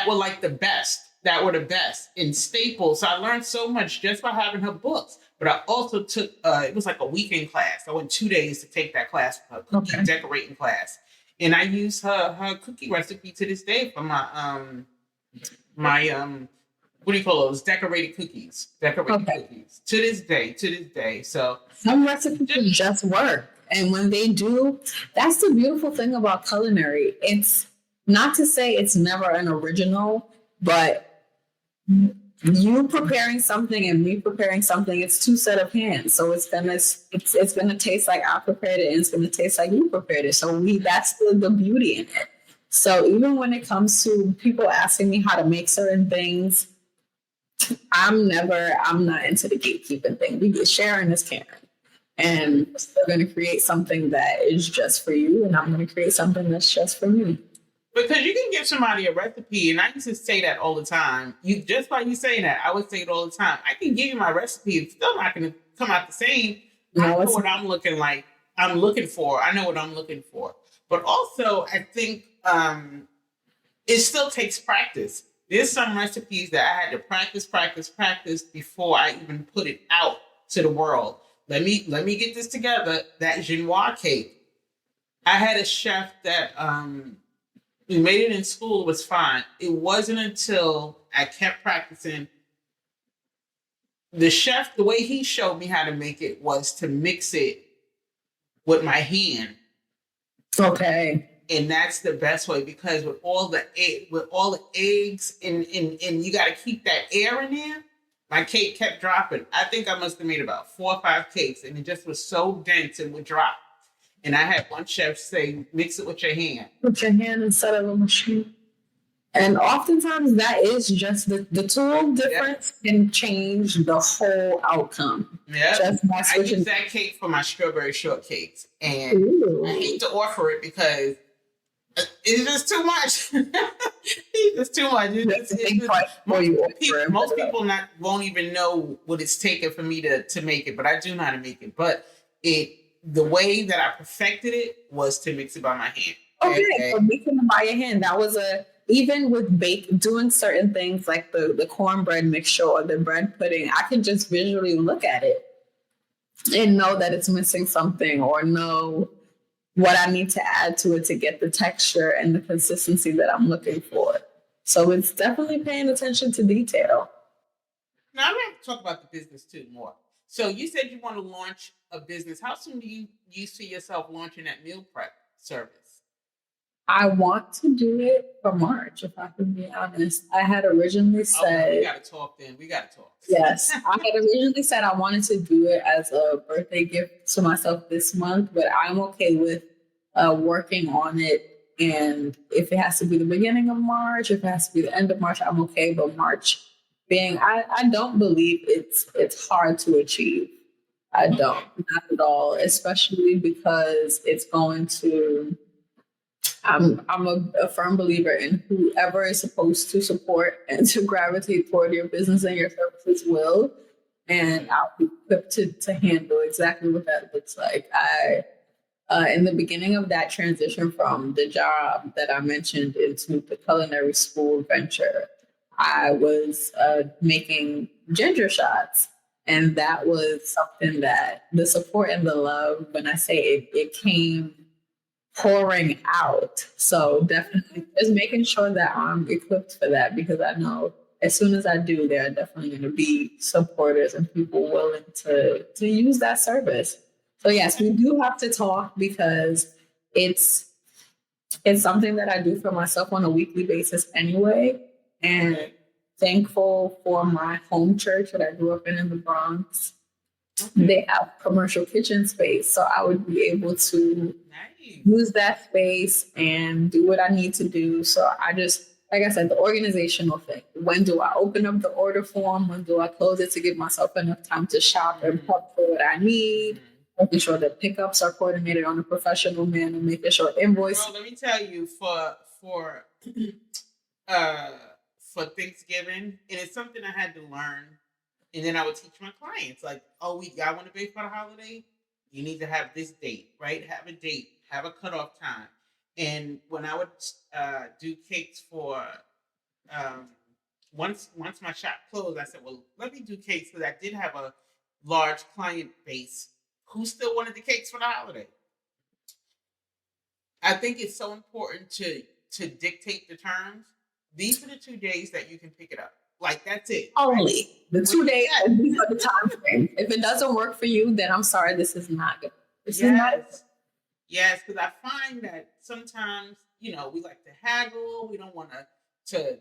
were like the best. That were the best in staples. So I learned so much just by having her books. But I also took, it was like a weekend class. I went 2 days to take that class, a cookie decorating class. And I use her cookie recipe to this day for my what do you call those? Decorated cookies. Cookies. To this day. So some recipes just work. And when they do, that's the beautiful thing about culinary. It's not to say it's never an original, but you preparing something and me preparing something, it's 2 sets of hands. So it's gonna taste like I prepared it, and it's gonna taste like you prepared it. So that's the beauty in it. So even when it comes to people asking me how to make certain things, I'm not into the gatekeeping thing. Sharing is caring. And we're still gonna create something that is just for you, and I'm gonna create something that's just for me. Because you can give somebody a recipe, and I used to say that all the time. Just like you say that, I would say it all the time. I can give you my recipe; it's still not going to come out the same. I know what I'm looking like. I know what I'm looking for. But also, I think it still takes practice. There's some recipes that I had to practice before I even put it out to the world. Let me get this together. That Genoise cake. I had a chef that. We made it in school, it was fine. It wasn't until I kept practicing. The chef, the way he showed me how to make it was to mix it with my hand. Okay. And that's the best way, because with all the eggs and you got to keep that air in there, my cake kept dropping. I think I must have made about 4 or 5 cakes, and it just was so dense and would drop. And I had one chef say, mix it with your hand. With your hand instead of a machine. And oftentimes that is just the tool difference can change the whole outcome. Yeah. Just by switching. I use that cake for my strawberry shortcakes. And I hate to offer it because it's just too much. It's too much. Most people won't even know what it's taken for me to make it, but I do know how to make it. But the way that I perfected it was to mix it by my hand. Okay. So mixing it by your hand, that was even with doing certain things like the cornbread mixture or the bread pudding, I can just visually look at it and know that it's missing something, or know what I need to add to it to get the texture and the consistency that I'm looking for. So it's definitely paying attention to detail. Now I'm going to talk about the business too more. So you said you want to launch a business. How soon do you see yourself launching that meal prep service? I want to do it for March, if I can be honest. I had originally said... we got to talk then. We got to talk. Yes. I had originally said I wanted to do it as a birthday gift to myself this month, but I'm okay with working on it. And if it has to be the beginning of March, if it has to be the end of March, I'm okay. But March I don't believe it's hard to achieve. I don't, not at all, especially because it's going to. I'm a firm believer in whoever is supposed to support and to gravitate toward your business and your services will, and I'll be equipped to handle exactly what that looks like. In the beginning of that transition from the job that I mentioned into the culinary school venture, I was making ginger shots. And that was something that the support and the love, when I say it came pouring out. So definitely just making sure that I'm equipped for that, because I know as soon as I do, there are definitely going to be supporters and people willing to use that service. So yes, we do have to talk, because it's something that I do for myself on a weekly basis anyway. And thankful for my home church that I grew up in the Bronx. They have commercial kitchen space, so I would be able to use that space and do what I need to do. So I just, like I said, the organizational thing. When do I open up the order form? When do I close it to give myself enough time to shop and prep for what I need? Making sure that pickups are coordinated on a professional manner, making sure invoice. Well, let me tell you, for Thanksgiving, and it's something I had to learn, and then I would teach my clients, like, oh, y'all want to bake for the holiday? You need to have this date, right? Have a date, have a cutoff time. And when I would do cakes for once my shop closed, I said, well, let me do cakes, because I did have a large client base who still wanted the cakes for the holiday. I think it's so important to dictate the terms. These are the 2 days that you can pick it up. Like, that's it. Only the 2 days. These are the time frame. If it doesn't work for you, then I'm sorry. This is not good. Yes, because I find that sometimes, we like to haggle. We don't want to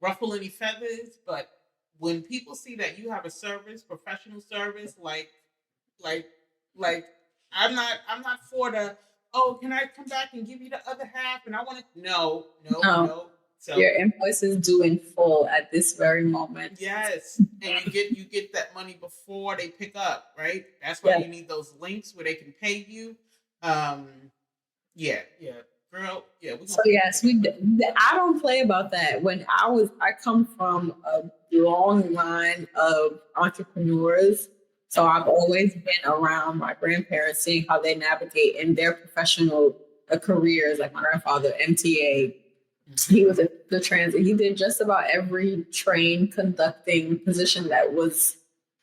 ruffle any feathers. But when people see that you have a service, professional service, like I'm not for the, oh, can I come back and give you the other half? And I want to, no. So your invoice is due in full at this very moment. Yes, and you get that money before they pick up, right? That's why you need those links where they can pay you. Girl, yeah. So yes, I don't play about that. When I come from a long line of entrepreneurs, so I've always been around my grandparents, seeing how they navigate in their professional careers. Like my grandfather, MTA. He was in the transit. He did just about every train conducting position that was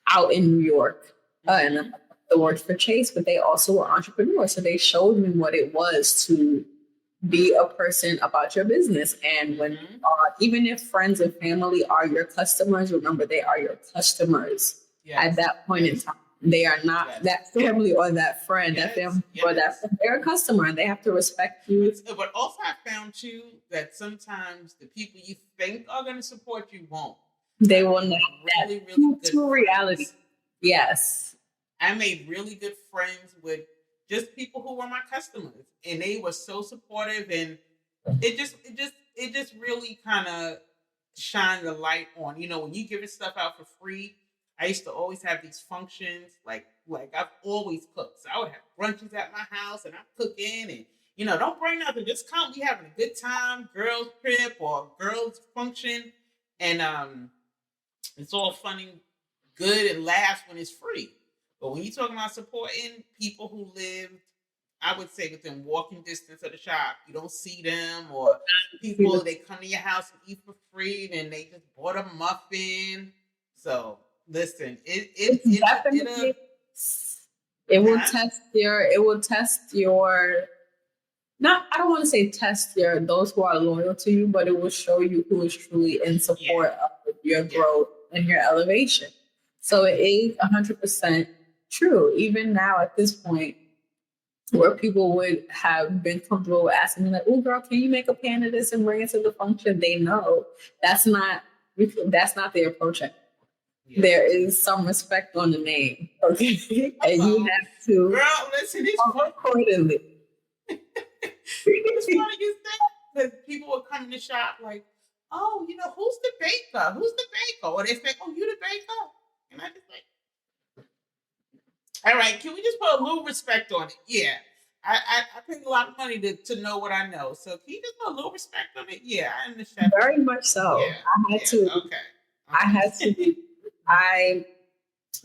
out in New York. And I worked for Chase, but they also were entrepreneurs. So they showed me what it was to be a person about your business. And when, even if friends and family are your customers, remember they are your customers. At that point in time. They are not that family or that friend, that family or that friend. They're a customer and they have to respect you. But also I found too that sometimes the people you think are going to support you won't. They will not. Really good to reality. Yes. I made really good friends with just people who were my customers, and they were so supportive, and it just really kind of shined the light on, when you give stuff out for free. I used to always have these functions, like I've always cooked. So I would have brunches at my house, and I'm cooking, and don't bring nothing, just come. We having a good time, girls trip or girls function, and it's all fun and good and laughs when it's free. But when you're talking about supporting people who live, I would say within walking distance of the shop, you don't see them, or people they come to your house and eat for free, and they just bought a muffin. So. Listen, it will test your not, I don't want to say test those who are loyal to you, but it will show you who is truly in support of your growth and your elevation. So it is 100% true. Even now at this point, where people would have been comfortable asking me like, "Oh, girl, can you make a pan of this and bring it to the function?" They know that's not the approach. There is some respect on the name, okay? And you have to accordingly. It's funny you say that, because people will come in the shop like, oh, who's the baker? Who's the baker? Or they say, oh, you the baker? And I just like, all right, can we just put a little respect on it? Yeah. I paid a lot of money to know what I know. So can you just put a little respect on it? Yeah, I am the chef. Very much so. Yeah, I had to. Okay. I had to.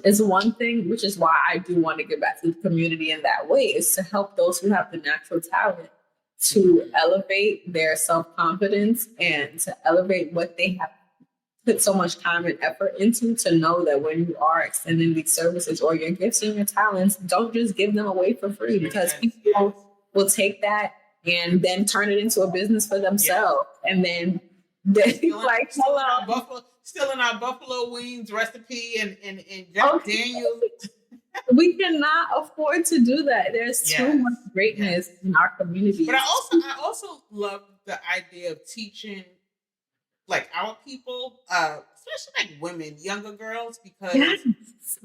It's one thing, which is why I do want to give back to the community in that way, is to help those who have the natural talent to elevate their self-confidence and to elevate what they have put so much time and effort into, to know that when you are extending these services or your gifts and your talents, don't just give them away for free, because people will take that and then turn it into a business for themselves. And then they're like, hello. Still in our buffalo wings recipe and Jack Daniels. We cannot afford to do that. There's too much greatness in our community. But I also love the idea of teaching like our people, especially like women, younger girls, because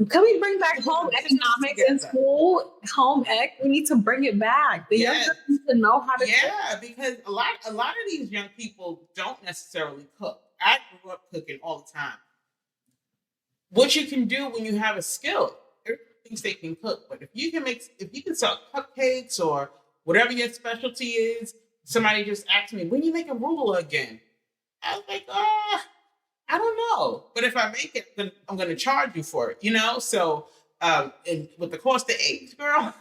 can we bring back home economics in school? Home ec, we need to bring it back. The young girls need to know how to cook. Because a lot of these young people don't necessarily cook. I grew up cooking all the time. What you can do when you have a skill, everybody thinks they can cook, but if you can sell cupcakes or whatever your specialty is, somebody just asked me, when you make a arugula again? I was like, I don't know. But if I make it, then I'm going to charge you for it, So, and with the cost of eggs, girl.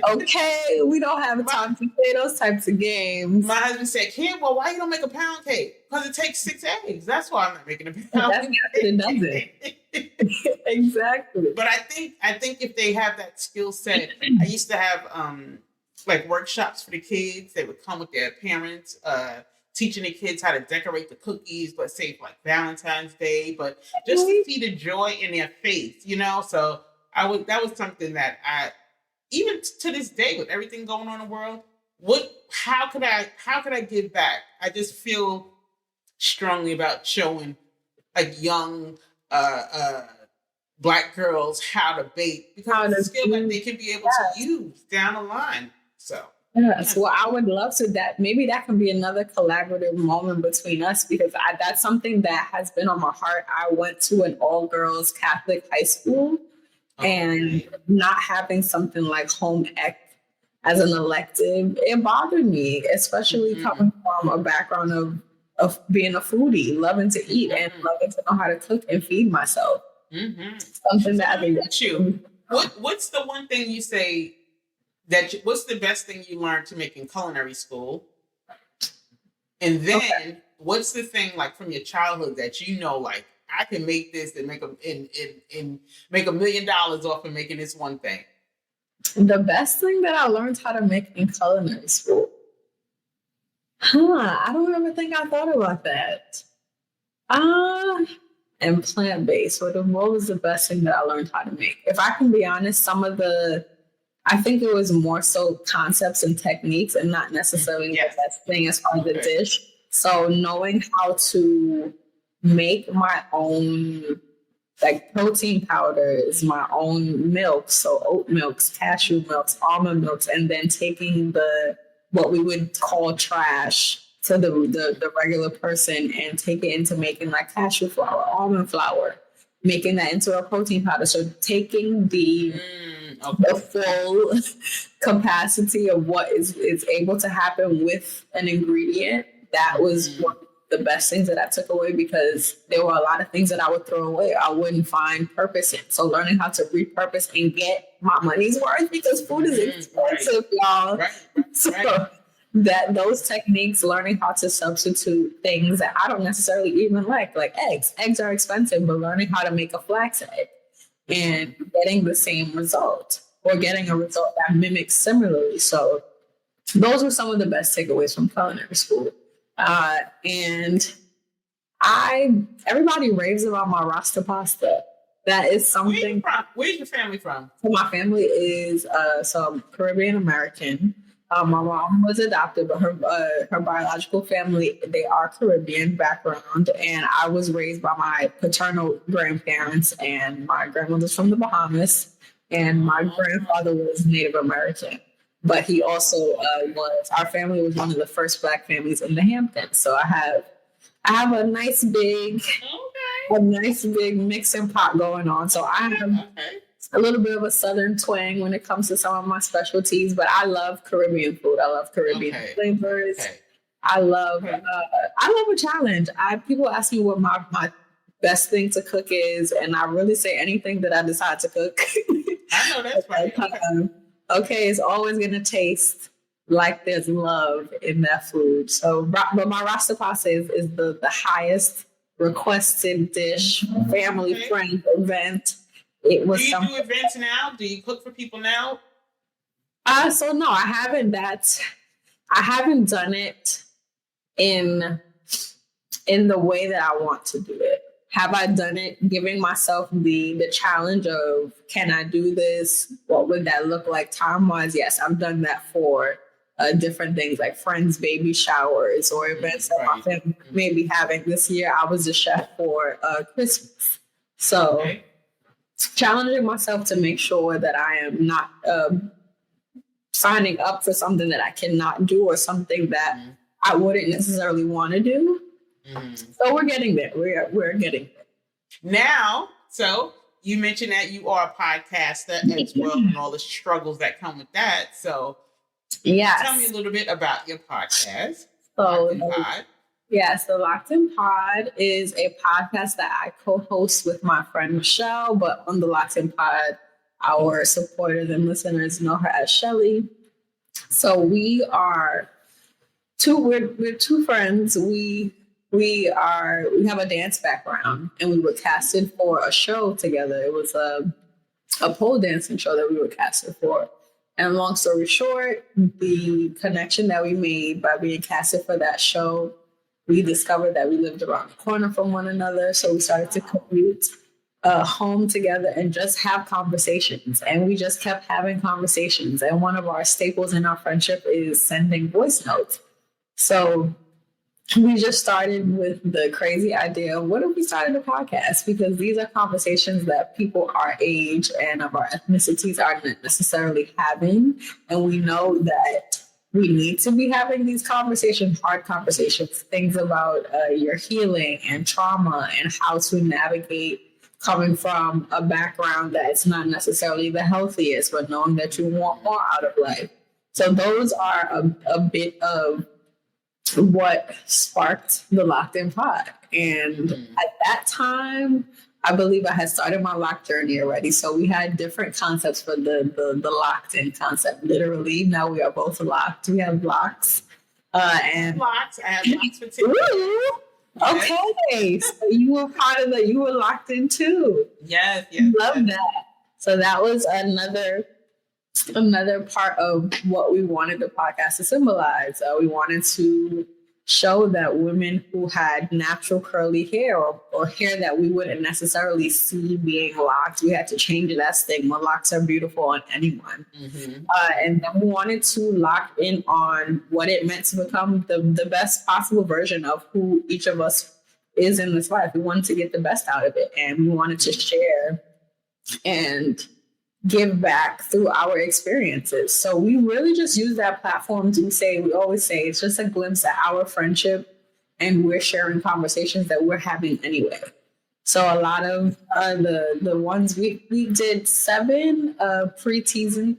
Okay, we don't have time to play those types of games. My husband said, Kim, well, why you don't make a pound cake? Because it takes 6 eggs. That's why I'm not making a pound cake. It doesn't. Exactly. But I think if they have that skill set, I used to have like workshops for the kids. They would come with their parents, teaching the kids how to decorate the cookies, let's say for like Valentine's Day, but just to see the joy in their face, So that was something that I, even to this day, with everything going on in the world, how could I give back? I just feel strongly about showing like young Black girls how to bake, because it's a skill that they can be able to use down the line. So. Yes, well, I would love to maybe that can be another collaborative moment between us, because that's something that has been on my heart. I went to an all-girls Catholic high school, and not having something like home ec as an elective, it bothered me, especially coming from a background of being a foodie, loving to eat and loving to know how to cook and feed myself. Something that I think what's the one thing you say what's the best thing you learned to make in culinary school? And then what's the thing like from your childhood that like I can make this and make $1 million off of making this one thing? The best thing that I learned how to make in culinary school. I don't ever think I thought about that. And plant-based. What was the best thing that I learned how to make? If I can be honest, I think it was more so concepts and techniques and not necessarily the best thing as far as the dish. So knowing how to make my own like protein powders, my own milk, so oat milks, cashew milks, almond milks, and then taking what we would call trash to the regular person and take it into making like cashew flour, almond flour, making that into a protein powder. So taking the full capacity of what is able to happen with an ingredient, that was one of the best things that I took away, because there were a lot of things that I would throw away. I wouldn't find purpose in. So learning how to repurpose and get my money's worth, because food is expensive, y'all. So those techniques, learning how to substitute things that I don't necessarily even like eggs. Eggs are expensive, but learning how to make a flax egg and getting the same result, or getting a result that mimics similarly. So those were some of the best takeaways from culinary school. And everybody raves about my rasta pasta. That is something. Where's your family from? So my family is so Caribbean American. My mom was adopted, but her biological family, they are Caribbean background. And I was raised by my paternal grandparents, and my grandmother's from the Bahamas, and my grandfather was Native American. but he also our family was one of the first Black families in the Hamptons. So I have a nice big mixing pot going on. So I have a little bit of a Southern twang when it comes to some of my specialties, but I love Caribbean food. I love Caribbean flavors. I love a challenge. People ask me what my best thing to cook is, and I really say anything that I decide to cook. I know that's right. Okay, it's always gonna taste like there's love in that food. So, but my Rasta pasta is the highest requested dish, family friend event. It was. Do you do events now? Do you cook for people now? So no, I haven't done it in the way that I want to do it. Have I done it giving myself the challenge of, can I do this? What would that look like time-wise? Yes, I've done that for different things like friends' baby showers or events that my family may be having. This year, I was a chef for Christmas. So challenging myself to make sure that I am not signing up for something that I cannot do or something that I wouldn't necessarily want to do. So we're getting there. We're getting there. Now, so you mentioned that you are a podcaster as well and all the struggles that come with that. So tell me a little bit about your podcast. So Loc'd N Pod is a podcast that I co-host with my friend Michelle, but on the Loc'd N Pod, our supporters and listeners know her as Shelly. So we are we're two friends. We have a dance background, and we were casted for a show together. It was a pole dancing show that we were casted for. And long story short, the connection that we made by being casted for that show, we discovered that we lived around the corner from one another. So we started to commute home together and just have conversations. And we just kept having conversations. And one of our staples in our friendship is sending voice notes. So we just started with the crazy idea of, what if we started a podcast? Because these are conversations that people our age and of our ethnicities aren't necessarily having. And we know that we need to be having these conversations, hard conversations, things about your healing and trauma and how to navigate coming from a background that's not necessarily the healthiest, but knowing that you want more out of life. So those are a bit of what sparked the Loc'd N Pod. And at that time, I believe I had started my lock journey already. So we had different concepts for the locked in concept. Literally, now we are both locked. We have locks. And locks. I have locks for two. Okay. So you were part of you were locked in too. Yes. Love that. So that was another part of what we wanted the podcast to symbolize. We wanted to show that women who had natural curly hair or hair that we wouldn't necessarily see being locked, we had to change that stigma. Locks are beautiful on anyone. And then we wanted to lock in on what it meant to become the best possible version of who each of us is in this life. We wanted to get the best out of it, and we wanted to share and give back through our experiences. So we really just use that platform we always say it's just a glimpse at our friendship, and we're sharing conversations that we're having anyway. So a lot of the ones we did 7 pre-season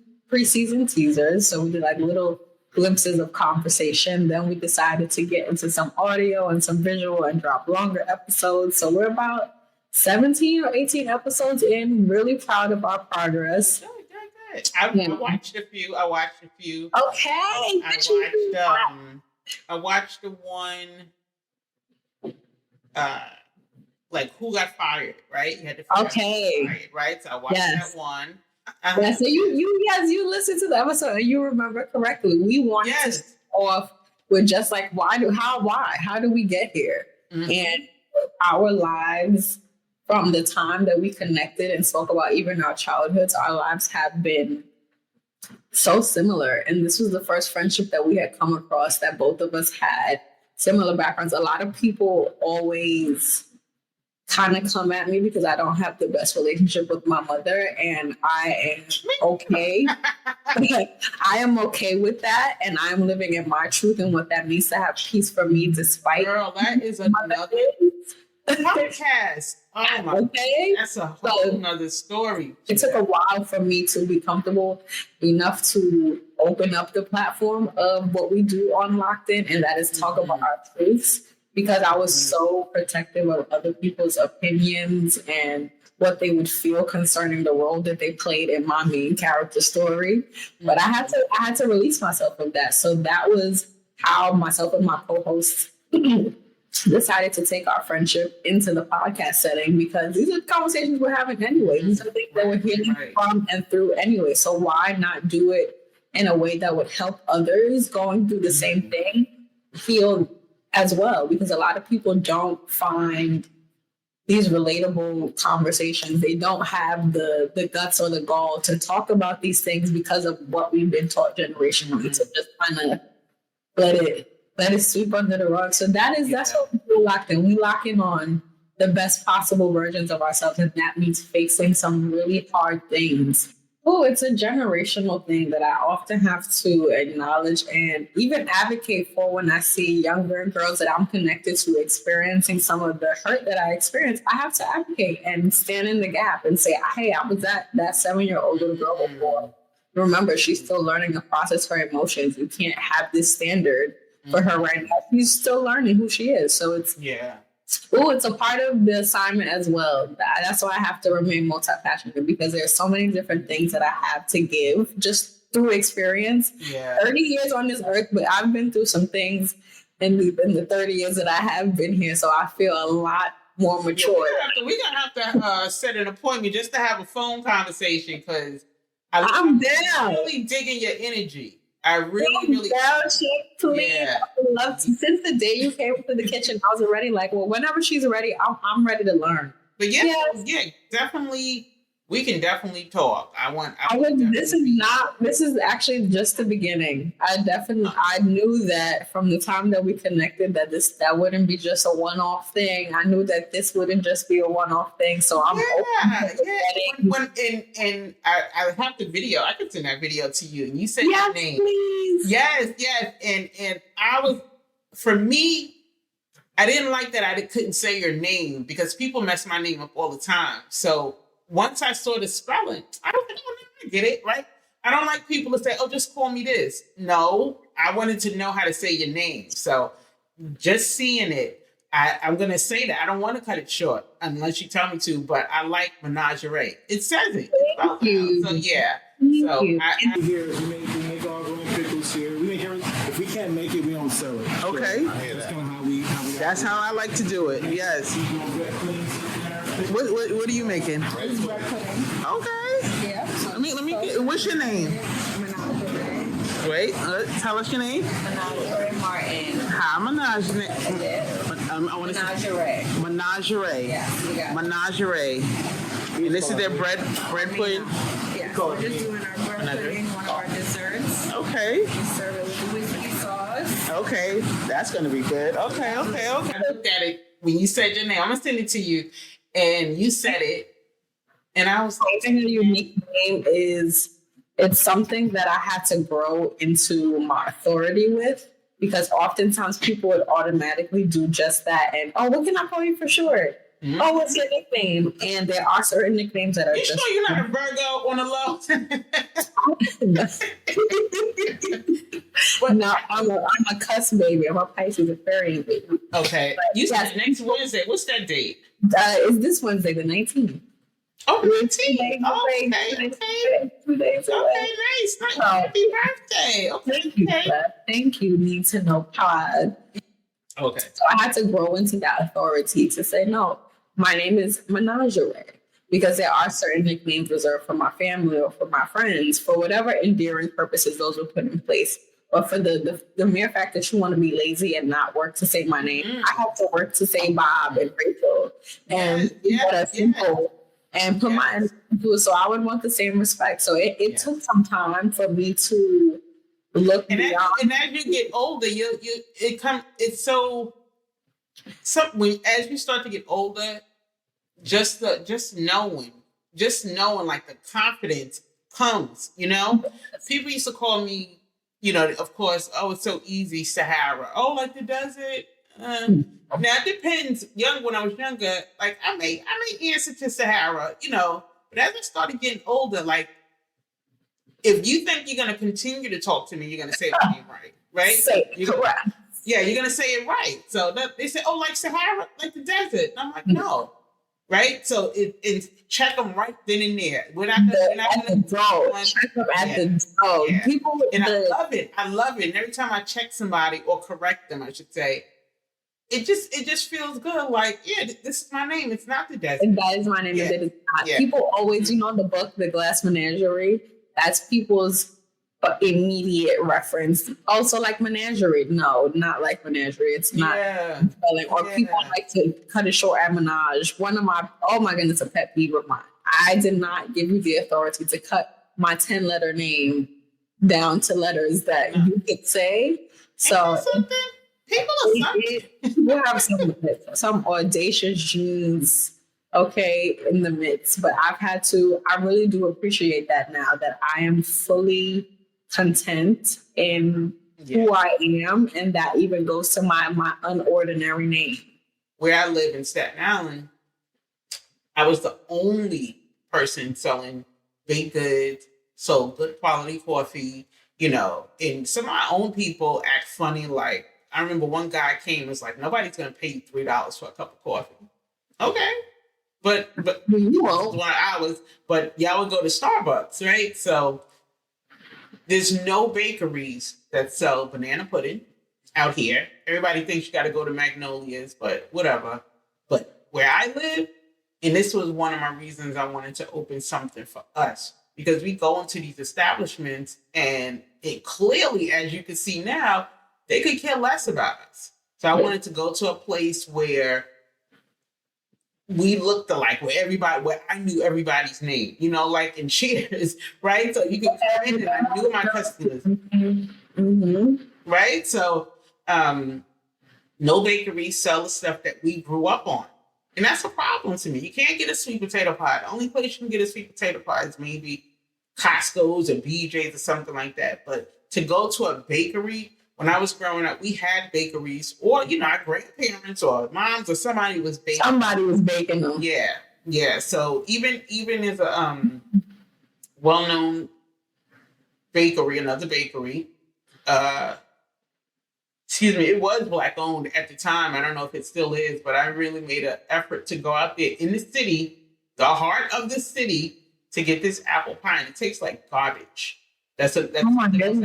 teasers. So we did like little glimpses of conversation. Then we decided to get into some audio and some visual and drop longer episodes. So we're about 17 or 18 episodes in. Really proud of our progress. Good. I watched a few. Okay. I watched the one like Who Got Fired, right? You had to fired, right? So I watched that one. So you listened to the episode and you remember correctly. We wanted to start off with just like, why? How do we get here? And our lives, from the time that we connected and spoke about even our childhoods, our lives have been so similar. And this was the first friendship that we had come across that both of us had similar backgrounds. A lot of people always kind of come at me because I don't have the best relationship with my mother, and I am okay. I am okay with that, and I'm living in my truth and what that means to have peace for me despite. Girl, that is another podcast. Oh my! Okay, that's a whole nother story. It took a while for me to be comfortable enough to open up the platform of what we do on Loc'd In, and that is talk about our truths, because I was so protective of other people's opinions and what they would feel concerning the role that they played in my main character story. But I had to release myself of that. So that was how myself and my co-hosts decided to take our friendship into the podcast setting, because these are conversations we're having anyway. These are things that we're hearing from and through anyway. So why not do it in a way that would help others going through the same thing feel as well? Because a lot of people don't find these relatable conversations. They don't have the guts or the gall to talk about these things because of what we've been taught generationally, to just kind of let it sweep under the rug. So that's what we do Locked In. We lock in on the best possible versions of ourselves, and that means facing some really hard things. Oh, it's a generational thing that I often have to acknowledge and even advocate for when I see younger girls that I'm connected to experiencing some of the hurt that I experienced. I have to advocate and stand in the gap and say, hey, I was that 7-year-old little girl before. Remember, she's still learning to process her emotions. You can't have this standard for her right now. She's still learning who she is. So it's a part of the assignment as well. That's why I have to remain multi-passionate, because there's so many different things that I have to give just through experience. 30 years on this earth, but I've been through some things in the 30 years that I have been here. So I feel a lot more mature. We're going to have to set an appointment just to have a phone conversation, because I'm down. Really digging your energy. I really down, please. I would love to. Since the day you came to the kitchen, I was already like, well, whenever she's ready, I'm ready to learn. But definitely, we can definitely talk. This is actually just the beginning. I knew that from the time that we connected that wouldn't be just a one-off thing. I knew that this wouldn't just be a one-off thing. So I'm and I have the video. I could send that video to you, and you said your name. Please. Yes, and I was, for me, I didn't like that I couldn't say your name, because people mess my name up all the time. So once I saw the spelling, I don't get it, right? I don't like people to say, oh, just call me this. No, I wanted to know how to say your name. So just seeing it, I'm going to say that. I don't want to cut it short unless you tell me to, but I like Minajahrae. It says it. Thank you. So, yeah. Thank you. We make our own pickles here. We make everything. If we can't make it, we don't sell it. Okay. So that's kind of how we That's how I like to do it. Yes. What are you making? It's bread pudding. Okay. Yeah. Let me get, what's your name? Minajahrae. Wait, tell us your name. Minajahrae Martin. Hi, Minajahrae. I want to Minajahrae. Minajahrae. Yeah, you got it. Minajahrae. And this is their bread pudding. Yeah, so we're just doing our bread pudding, one of our desserts. Okay. We serve it with whiskey sauce. Okay, that's gonna be good. Okay. I looked at it when you said your name. I'm gonna send it to you, and you said it, and I was like, a unique name is, it's something that I had to grow into my authority with, because oftentimes people would automatically do just that. And, oh, what can I call you for short? Mm-hmm. Oh, what's your nickname? And there are certain nicknames that are you just... sure you're not a Virgo on the low? But no, I'm a cuss baby. I'm a Pisces, a fairy baby. Okay. But you said next Wednesday. What's that date? It's this Wednesday, the 19th. Oh, 19th. Okay. 2 days away. Okay, nice. Happy birthday. Okay. Thank you, Need to Know Pod. Okay. So I had to grow into that authority to say, no, my name is Minajahrae, because there are certain nicknames reserved for my family or for my friends for whatever endearing purposes those were put in place. But for the mere fact that you want to be lazy and not work to say my name, I have to work to say Bob and Rachel and simple and put my energy into it. So I would want the same respect. So it took some time for me to look beyond. And as you get older, as you start to get older, just knowing like the confidence comes, people used to call me, of course, oh, it's so easy, Sahara. Oh, like the desert. Now it depends. When I was younger, like I may answer to Sahara, but as I started getting older, like if you think you're gonna continue to talk to me, you're gonna say my name right? Say it correct. Yeah, you're gonna say it right. So they say, oh, like Sahara, like the desert. And I'm like, no. Right? So it check them right then and there. We're not gonna check them at the door. Yeah. People, I love it. I love it. And every time I check somebody or correct them, I should say, it just feels good. Like, yeah, this is my name. It's not the desert. And that is my name. Yeah. And it is not. Yeah. People always, the book, The Glass Menagerie. That's people's immediate reference. Also, like menagerie. No, not like menagerie. It's not spelling. Or people like to cut it short at menage. One of my, oh my goodness, a pet peeve of mine. I did not give you the authority to cut my 10-letter name down to letters that you could say. So people have some audacious genes, in the midst. But I really do appreciate that now that I am fully content in who I am, and that even goes to my unordinary name. Where I live in Staten Island, I was the only person selling baked goods, sold good quality coffee, and some of my own people act funny. Like, I remember one guy came and was like, nobody's going to pay you $3 for a cup of coffee. Okay. But you won't. 1 hour, but y'all would go to Starbucks, right? So there's no bakeries that sell banana pudding out here. Everybody thinks you got to go to Magnolia's, but whatever. But where I live, and this was one of my reasons I wanted to open something for us, because we go into these establishments and it clearly, as you can see now, they could care less about us. So I wanted to go to a place where we looked alike, where I knew everybody's name, like in Cheers, right? So you could come in and I knew my customers, right? So no bakeries sell the stuff that we grew up on. And that's a problem to me. You can't get a sweet potato pie. The only place you can get a sweet potato pie is maybe Costco's or BJ's or something like that. But to go to a bakery, when I was growing up, we had bakeries, or, our grandparents or moms or somebody was baking. Somebody was baking them. Yeah. Yeah. So even as a well-known bakery, another bakery, it was Black owned at the time. I don't know if it still is, but I really made an effort to go out there in the city, the heart of the city, to get this apple pie. And it tastes like garbage. That's something I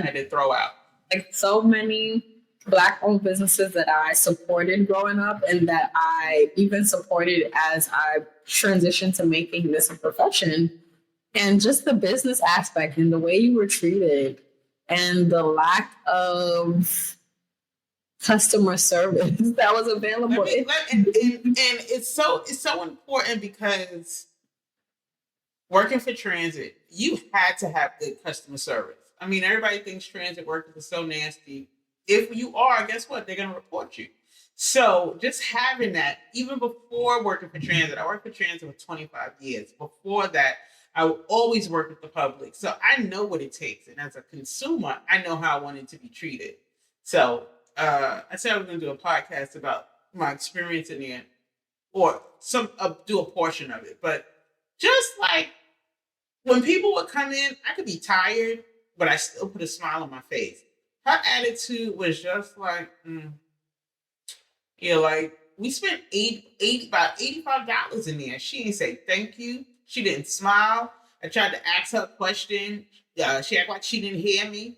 had to throw out. Like so many Black-owned businesses that I supported growing up, and that I even supported as I transitioned to making this a profession, and just the business aspect and the way you were treated and the lack of customer service that was available. And it's so important, because working for transit, you had to have good customer service. I mean, everybody thinks transit workers are so nasty. If you are, guess what? They're going to report you. So just having that, even before working for transit, I worked for transit for 25 years. Before that, I would always work with the public. So I know what it takes. And as a consumer, I know how I wanted to be treated. So I said I was going to do a podcast about my experience in there, or do a portion of it. But just like when people would come in, I could be tired, but I still put a smile on my face. Her attitude was just like, like we spent about $85 in there. She didn't say thank you. She didn't smile. I tried to ask her a question. She acted like she didn't hear me.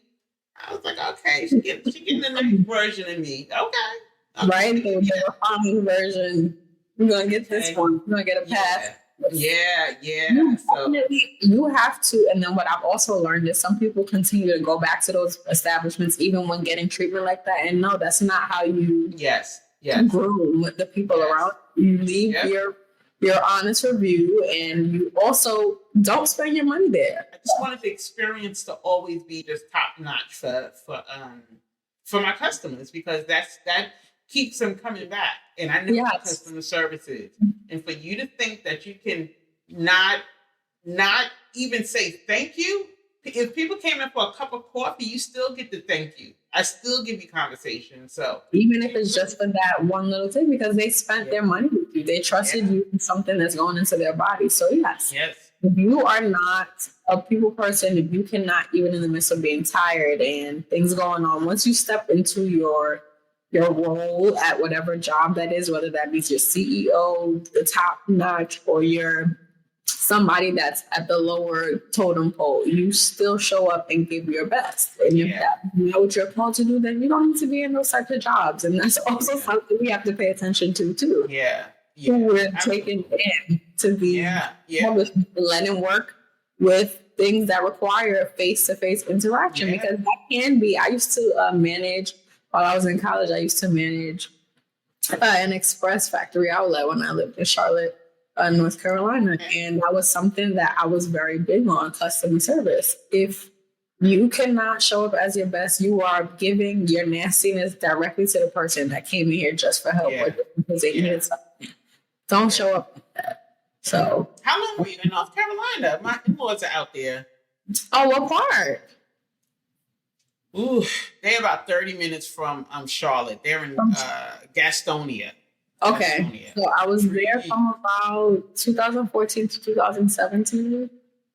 I was like, okay, she getting the next version of me. Okay. Right? The refined version. We're going to get this one. We're going to get a pass. Yeah. You have to, and then what I've also learned is some people continue to go back to those establishments even when getting treatment like that. And no, that's not how you groom with the people around. You leave your honest review, and you also don't spend your money there. I just wanted the experience to always be just top notch for my customers, because that keeps them coming back. And I know what Yes. customer service is. And for you to think that you can not even say thank you. If people came in for a cup of coffee, you still get the thank you. I still give you conversation. So Even if it's just for that one little thing, because they spent their money with you. They trusted you in something that's going into their body. So yes. If you are not a people person, if you cannot, even in the midst of being tired and things going on, once you step into your role at whatever job that is, whether that be your CEO, the top notch, or you're somebody that's at the lower totem pole, you still show up and give your best. And if that's not what you're called to do, then you don't need to be in those types of jobs. And that's also something we have to pay attention to too. Who we're taking in to be letting work with things that require face-to-face interaction, because that can be. I used to manage, while I was in college, I used to manage an express factory outlet when I lived in Charlotte, North Carolina. And that was something that I was very big on, customer service. If you cannot show up as your best, you are giving your nastiness directly to the person that came in here just for help or just because they needed something. Don't show up like that. So, how long were you in North Carolina? My in-laws are out there. Oh, what part? Ooh, they're about 30 minutes from Charlotte. They're in Gastonia. Okay. Gastonia. So I was there from about 2014 to 2017.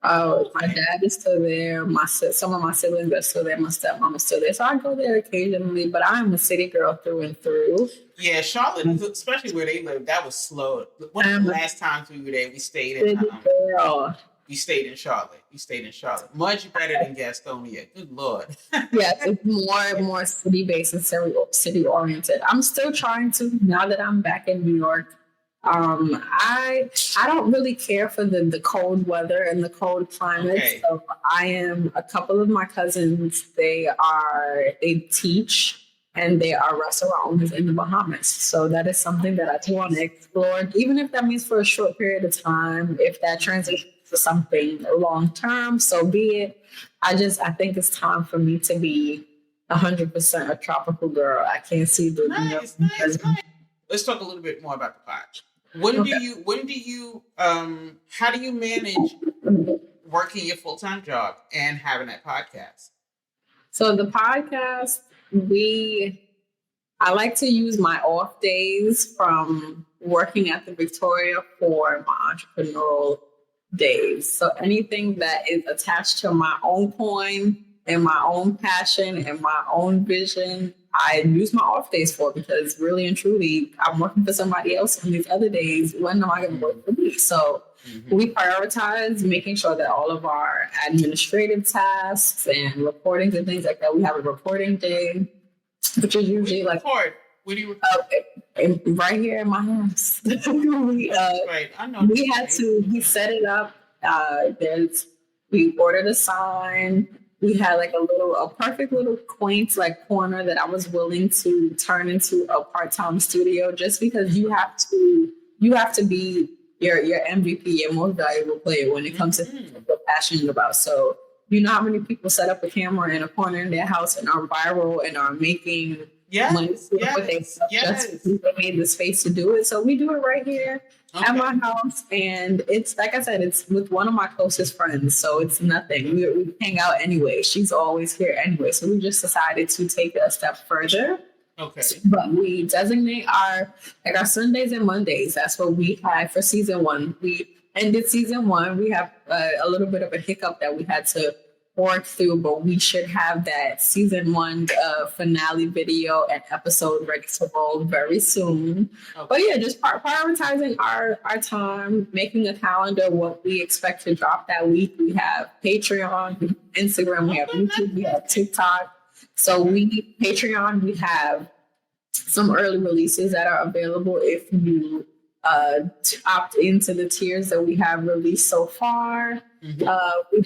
My dad is still there. Some of my siblings are still there. My stepmom is still there. So I go there occasionally, but I'm a city girl through and through. Yeah, Charlotte, especially where they live, that was slow. One of the last times we were there, we stayed in Charlotte. You stayed in Charlotte. Much better than Gastonia. Good Lord. Yes, it's more city-based and city-oriented. I'm still trying to, now that I'm back in New York, I don't really care for the cold weather and the cold climate. Okay. So a couple of my cousins, they teach and they are restaurant owners in the Bahamas. So that is something that I do want to explore, even if that means for a short period of time. If that transitions to something long term, so be it. I think it's time for me to be 100% a tropical girl. I can't see the nice. Let's talk a little bit more about the pod. How do you manage working your full-time job and having that podcast? So the podcast, I like to use my off days from working at the Victoria for my entrepreneurial days. So anything that is attached to my own coin and my own passion and my own vision, I use my off days for, because really and truly, I'm working for somebody else on these other days. When am I going to work for me? So we prioritize making sure that all of our administrative tasks and reportings and things like that, we have a reporting day, which is usually like... Where do you record? Right here in my house. We set it up. We ordered a sign. We had like a perfect little quaint like corner that I was willing to turn into a part-time studio, just because you have to be your MVP, your most valuable player when it comes to things that you're passionate about. So you know how many people set up a camera in a corner in their house and are viral and are making money just because they made the space to do it. So we do it right here at my house, and it's like I said, it's with one of my closest friends, so it's nothing. We hang out anyway. She's always here anyway, so we just decided to take it a step further. Okay. But we designate our Sundays and Mondays. That's what we had for season 1. We ended season 1. We have a little bit of a hiccup that we had to work through, but we should have that season 1 finale video and episode ready to roll very soon. Okay. But yeah, just prioritizing our time, making a calendar, what we expect to drop that week. We have Patreon, we have Instagram, we have YouTube, we have TikTok. So Patreon, we have some early releases that are available if you opt into the tiers that we have released so far. We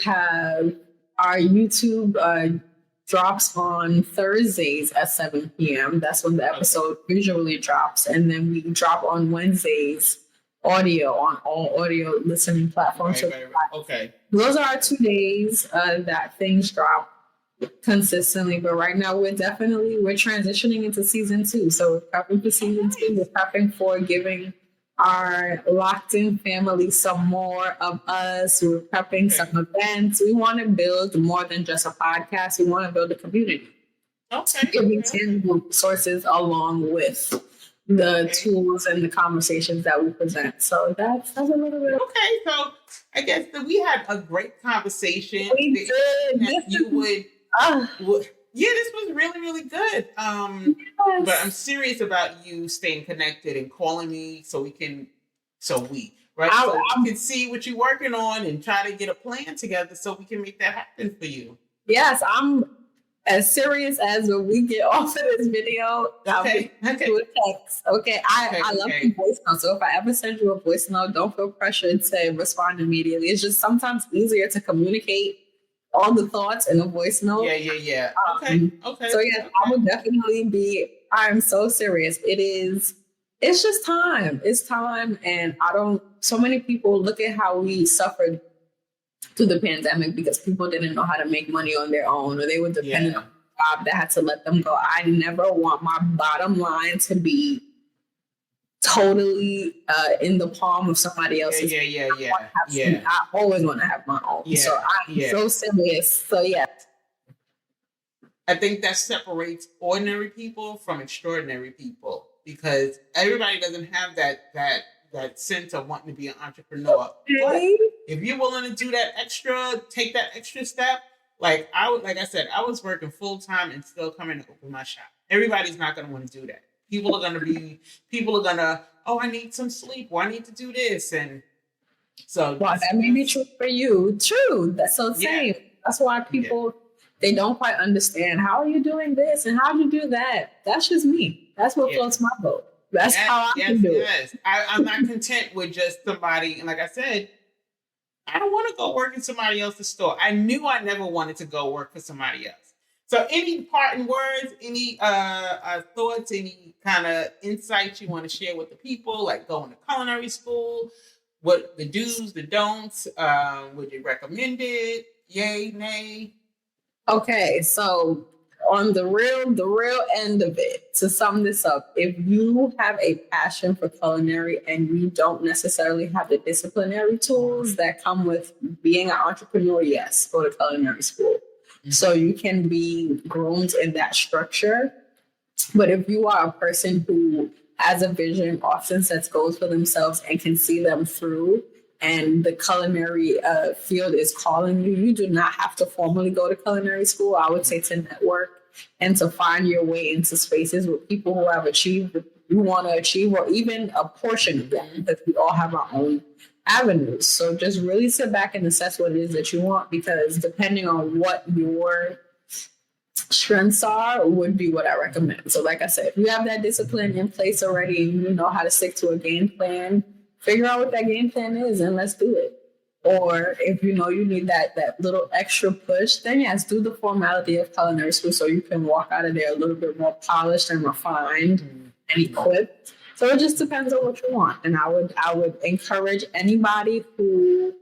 have our YouTube drops on Thursdays at 7 p.m. That's when the episode usually drops. And then we drop on Wednesdays audio on all audio listening platforms. Okay. Those are our 2 days that things drop. consistently. But right now we're transitioning into season 2. So we're prepping for season 2. We're prepping for giving our Locked In family some more of us. We're prepping some events. We want to build more than just a podcast. We want to build a community. Okay. Giving tangible sources along with the tools and the conversations that we present. So that's a little bit. Okay, so I guess that we had a great conversation. We did. Yeah, this was really, really good. Yes. But I'm serious about you staying connected and calling me so we can see what you're working on and try to get a plan together so we can make that happen for you. Yes, I'm as serious as when we get off of this video. Okay. Do a text. Okay. I love the voice note. So if I ever send you a voice note, don't feel pressured to respond immediately. It's just sometimes easier to communicate all the thoughts in a voice note. Yeah. Okay. So yeah, I would definitely be. I'm so serious. It's just time. It's time, and so many people look at how we suffered through the pandemic because people didn't know how to make money on their own, or they were dependent on a job that had to let them go. I never want my bottom line to be totally in the palm of somebody else's. Yeah. I always want to have my own. So I'm so serious. So yeah. I think that separates ordinary people from extraordinary people because everybody doesn't have that sense of wanting to be an entrepreneur. But if you're willing to do take that extra step, like I said, I was working full time and still coming to open my shop. Everybody's not going to want to do that. People are going to, oh, I need some sleep, or I need to do this. And so. Well, that may be true for you. True. That's so same. Yeah. That's why people, they don't quite understand. How are you doing this? And how do you do that? That's just me. That's what floats my boat. That's how I can do it. I'm not content with just somebody. And like I said, I don't want to go work in somebody else's store. I knew I never wanted to go work for somebody else. So any parting words, any thoughts, any kind of insights you want to share with the people, like going to culinary school, what the do's, the don'ts, would you recommend it? Yay, nay? Okay, so on the real end of it, to sum this up, if you have a passion for culinary and you don't necessarily have the disciplinary tools that come with being an entrepreneur, yes, go to culinary school. So you can be groomed in that structure. But if you are a person who has a vision, often sets goals for themselves and can see them through, and the culinary field is calling you, you do not have to formally go to culinary school. I would say to network and to find your way into spaces with people who have achieved what you want to achieve, or even a portion of them, because we all have our own avenues. So just really sit back and assess what it is that you want, because depending on what your strengths are would be what I recommend. So like I said, if you have that discipline in place already and you know how to stick to a game plan, figure out what that game plan is and let's do it. Or if you know you need that little extra push, then yes, do the formality of culinary school so you can walk out of there a little bit more polished and refined and equipped. So it just depends on what you want. And I would encourage anybody who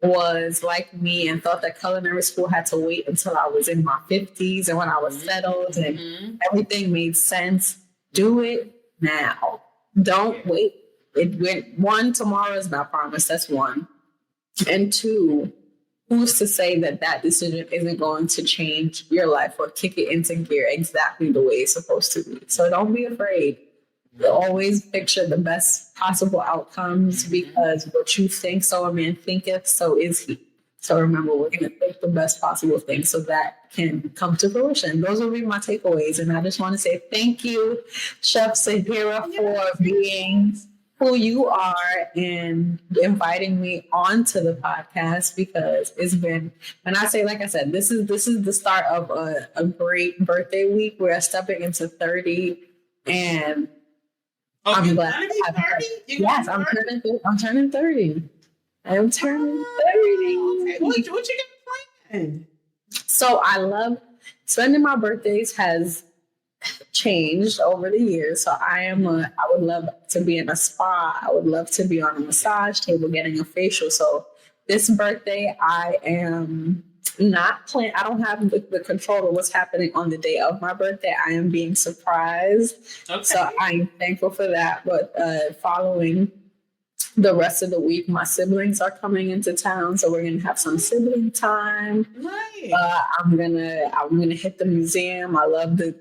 was like me and thought that culinary school had to wait until I was in my 50s and when I was settled and everything made sense. Do it now. Don't wait. One, tomorrow is not promised. That's one. And two, who's to say that decision isn't going to change your life or kick it into gear exactly the way it's supposed to be? So don't be afraid. Always picture the best possible outcomes, because what you think so a man thinketh, so is he. So remember, we're going to think the best possible thing so that can come to fruition. Those will be my takeaways. And I just want to say thank you, Chef Sahira, for being who you are and inviting me onto the podcast, because it's been, and I say, like I said, this is the start of a great birthday week. We're stepping into 30, and I'm glad. Yes, I'm turning 30. I'm turning 30. Okay. What you got planned? So I love spending my birthdays has changed over the years. So I would love to be in a spa. I would love to be on a massage table getting a facial. So this birthday, I am not plan. I don't have the control of what's happening on the day of my birthday. I am being surprised. Okay. So I am thankful for that. But following the rest of the week, my siblings are coming into town, so we're gonna have some sibling time. Nice. I'm gonna hit the museum. I love to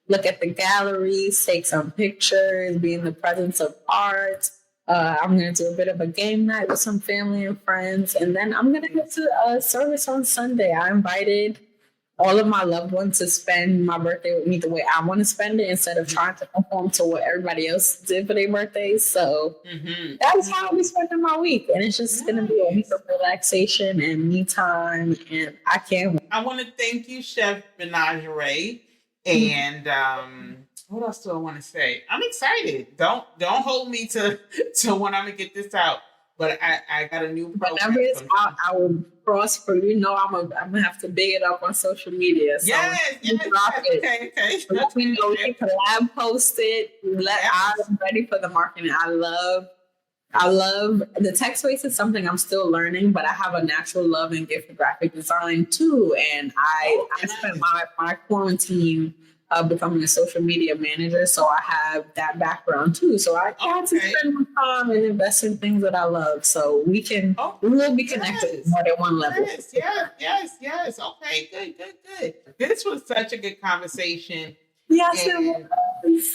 look at the galleries, take some pictures, be in the presence of art. I'm going to do a bit of a game night with some family and friends. And then I'm going to get to a service on Sunday. I invited all of my loved ones to spend my birthday with me the way I want to spend it instead of trying to conform to what everybody else did for their birthdays. So that's how I'll be spending my week. And it's just going to be a week of relaxation and me time. And I can't wait. I want to thank you, Chef Minajahrae. And what else do I want to say? I'm excited. Don't hold me to when I'm gonna get this out. But I got a new program. Whenever it's out, I will prosper. I'm gonna have to big it up on social media. So yes. Okay. Let me know. We can collab post it. I'm ready for the marketing. I love the text space is something I'm still learning, but I have a natural love and gift for graphic design too. And I spent my quarantine becoming a social media manager, so I have that background too. So I can to spend my time and invest in things that I love. So we will be connected more than one level. Yes. Okay, good. This was such a good conversation. Yes, it was.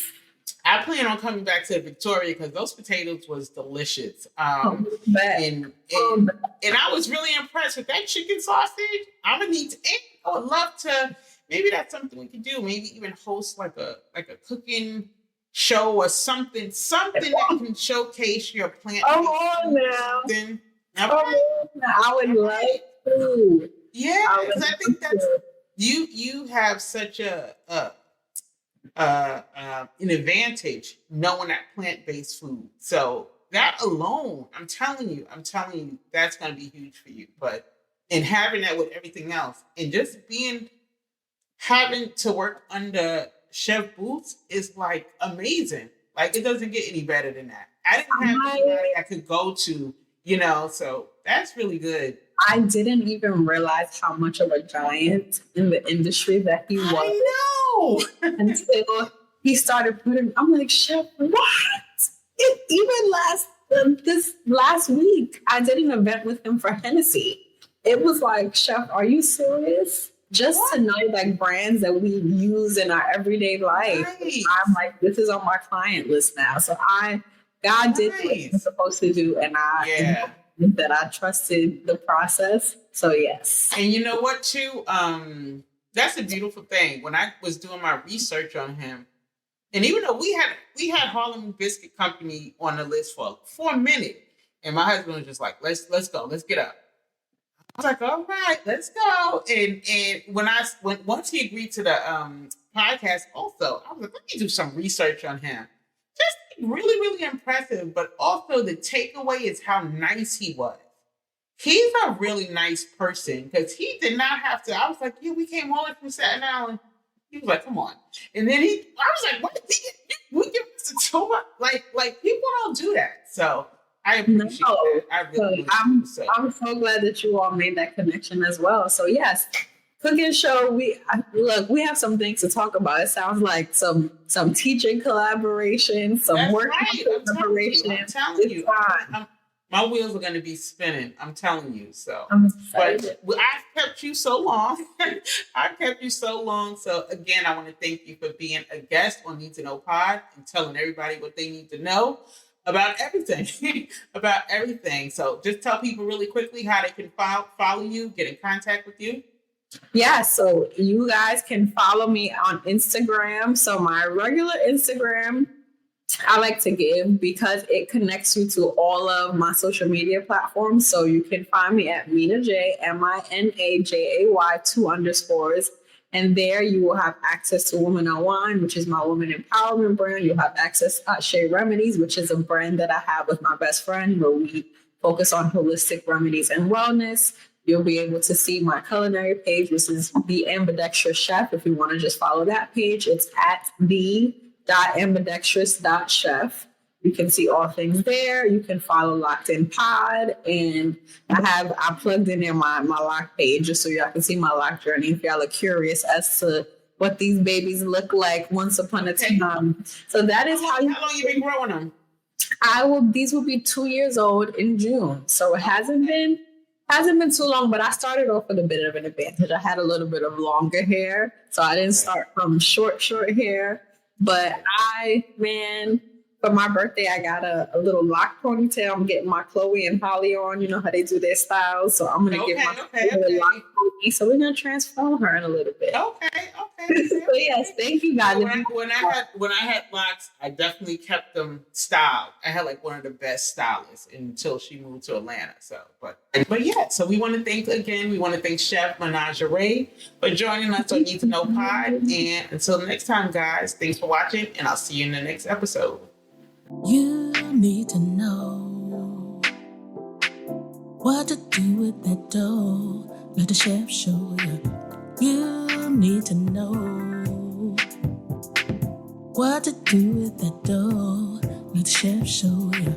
I plan on coming back to Victoria because those potatoes was delicious. And I was really impressed with that chicken sausage. I'm gonna need to. I would love to. Maybe that's something we could do. Maybe even host like a cooking show or something that can showcase your plant. Oh, on now. Okay. I would like to. Yeah, because I think that's you have such an advantage knowing that plant-based food. So that alone, I'm telling you, that's going to be huge for you. But and having that with everything else, and just having to work under Chef Boots is like amazing. Like it doesn't get any better than that. I didn't have anybody I could go to, so that's really good. I didn't even realize how much of a giant in the industry that he was. I know. Until he started putting, I'm like, Chef, what? This last week, I did an event with him for Hennessy. It was like, Chef, are you serious? Just to know like brands that we use in our everyday life. Right. I'm like, this is on my client list now. So God did what he was supposed to do, and that I trusted the process. So yes. And you know what too? That's a beautiful thing. When I was doing my research on him, and even though we had Harlem Biscuit Company on the list for a minute, and my husband was just like, let's go, let's get up. I was like, all right, let's go. And once he agreed to the podcast, also, I was like, let me do some research on him. Just really, really impressive. But also the takeaway is how nice he was. He's a really nice person because he did not have to. I was like, yeah, we came all the way from Staten Island. He was like, come on. And then I was like, what? We give us a tour? Like people don't do that. So I appreciate that. I really I'm so glad that you all made that connection as well. So yes, cooking show. We have some things to talk about. It sounds like some teaching collaboration, some work collaboration. I'm telling you. My wheels are going to be spinning. I'm telling you. So, I'm excited. But I've kept you so long. So again, I want to thank you for being a guest on Need to Know Pod and telling everybody what they need to know about everything. So just tell people really quickly how they can follow you, get in contact with you. Yeah, so you guys can follow me on Instagram. So my regular Instagram, I like to give because it connects you to all of my social media platforms. So you can find me at Minajay, Minajay, 2_. And there you will have access to Woman on Wine, which is my woman empowerment brand. You'll have access to Remedies, which is a brand that I have with my best friend where we focus on holistic remedies and wellness. You'll be able to see my culinary page, which is The Ambidextrous Chef. If you want to just follow that page, it's at the.ambidextrous.chef. You can see all things there. You can follow Loc'd N Pod, and I plugged in there my lock page just so y'all can see my lock journey if y'all are curious as to what these babies look like once upon a time. So that is how long you been growing them? These will be 2 years old in June. So it hasn't been too long, but I started off with a bit of an advantage. I had a little bit of longer hair, so I didn't start from short hair. But for my birthday, I got a little lock ponytail. I'm getting my Chloe and Holly on. You know how they do their styles. So I'm going to get my little lock pony. So we're going to transform her in a little bit. Okay. So yes, thank you guys. When I had locks, I definitely kept them styled. I had like one of the best stylists until she moved to Atlanta. So we want to thank Chef Minajahrae for joining us on Need to Know Pod. And until next time, guys, thanks for watching, and I'll see you in the next episode. You need to know what to do with that dough. Let the chef show you. You need to know what to do with that dough. Let the chef show you.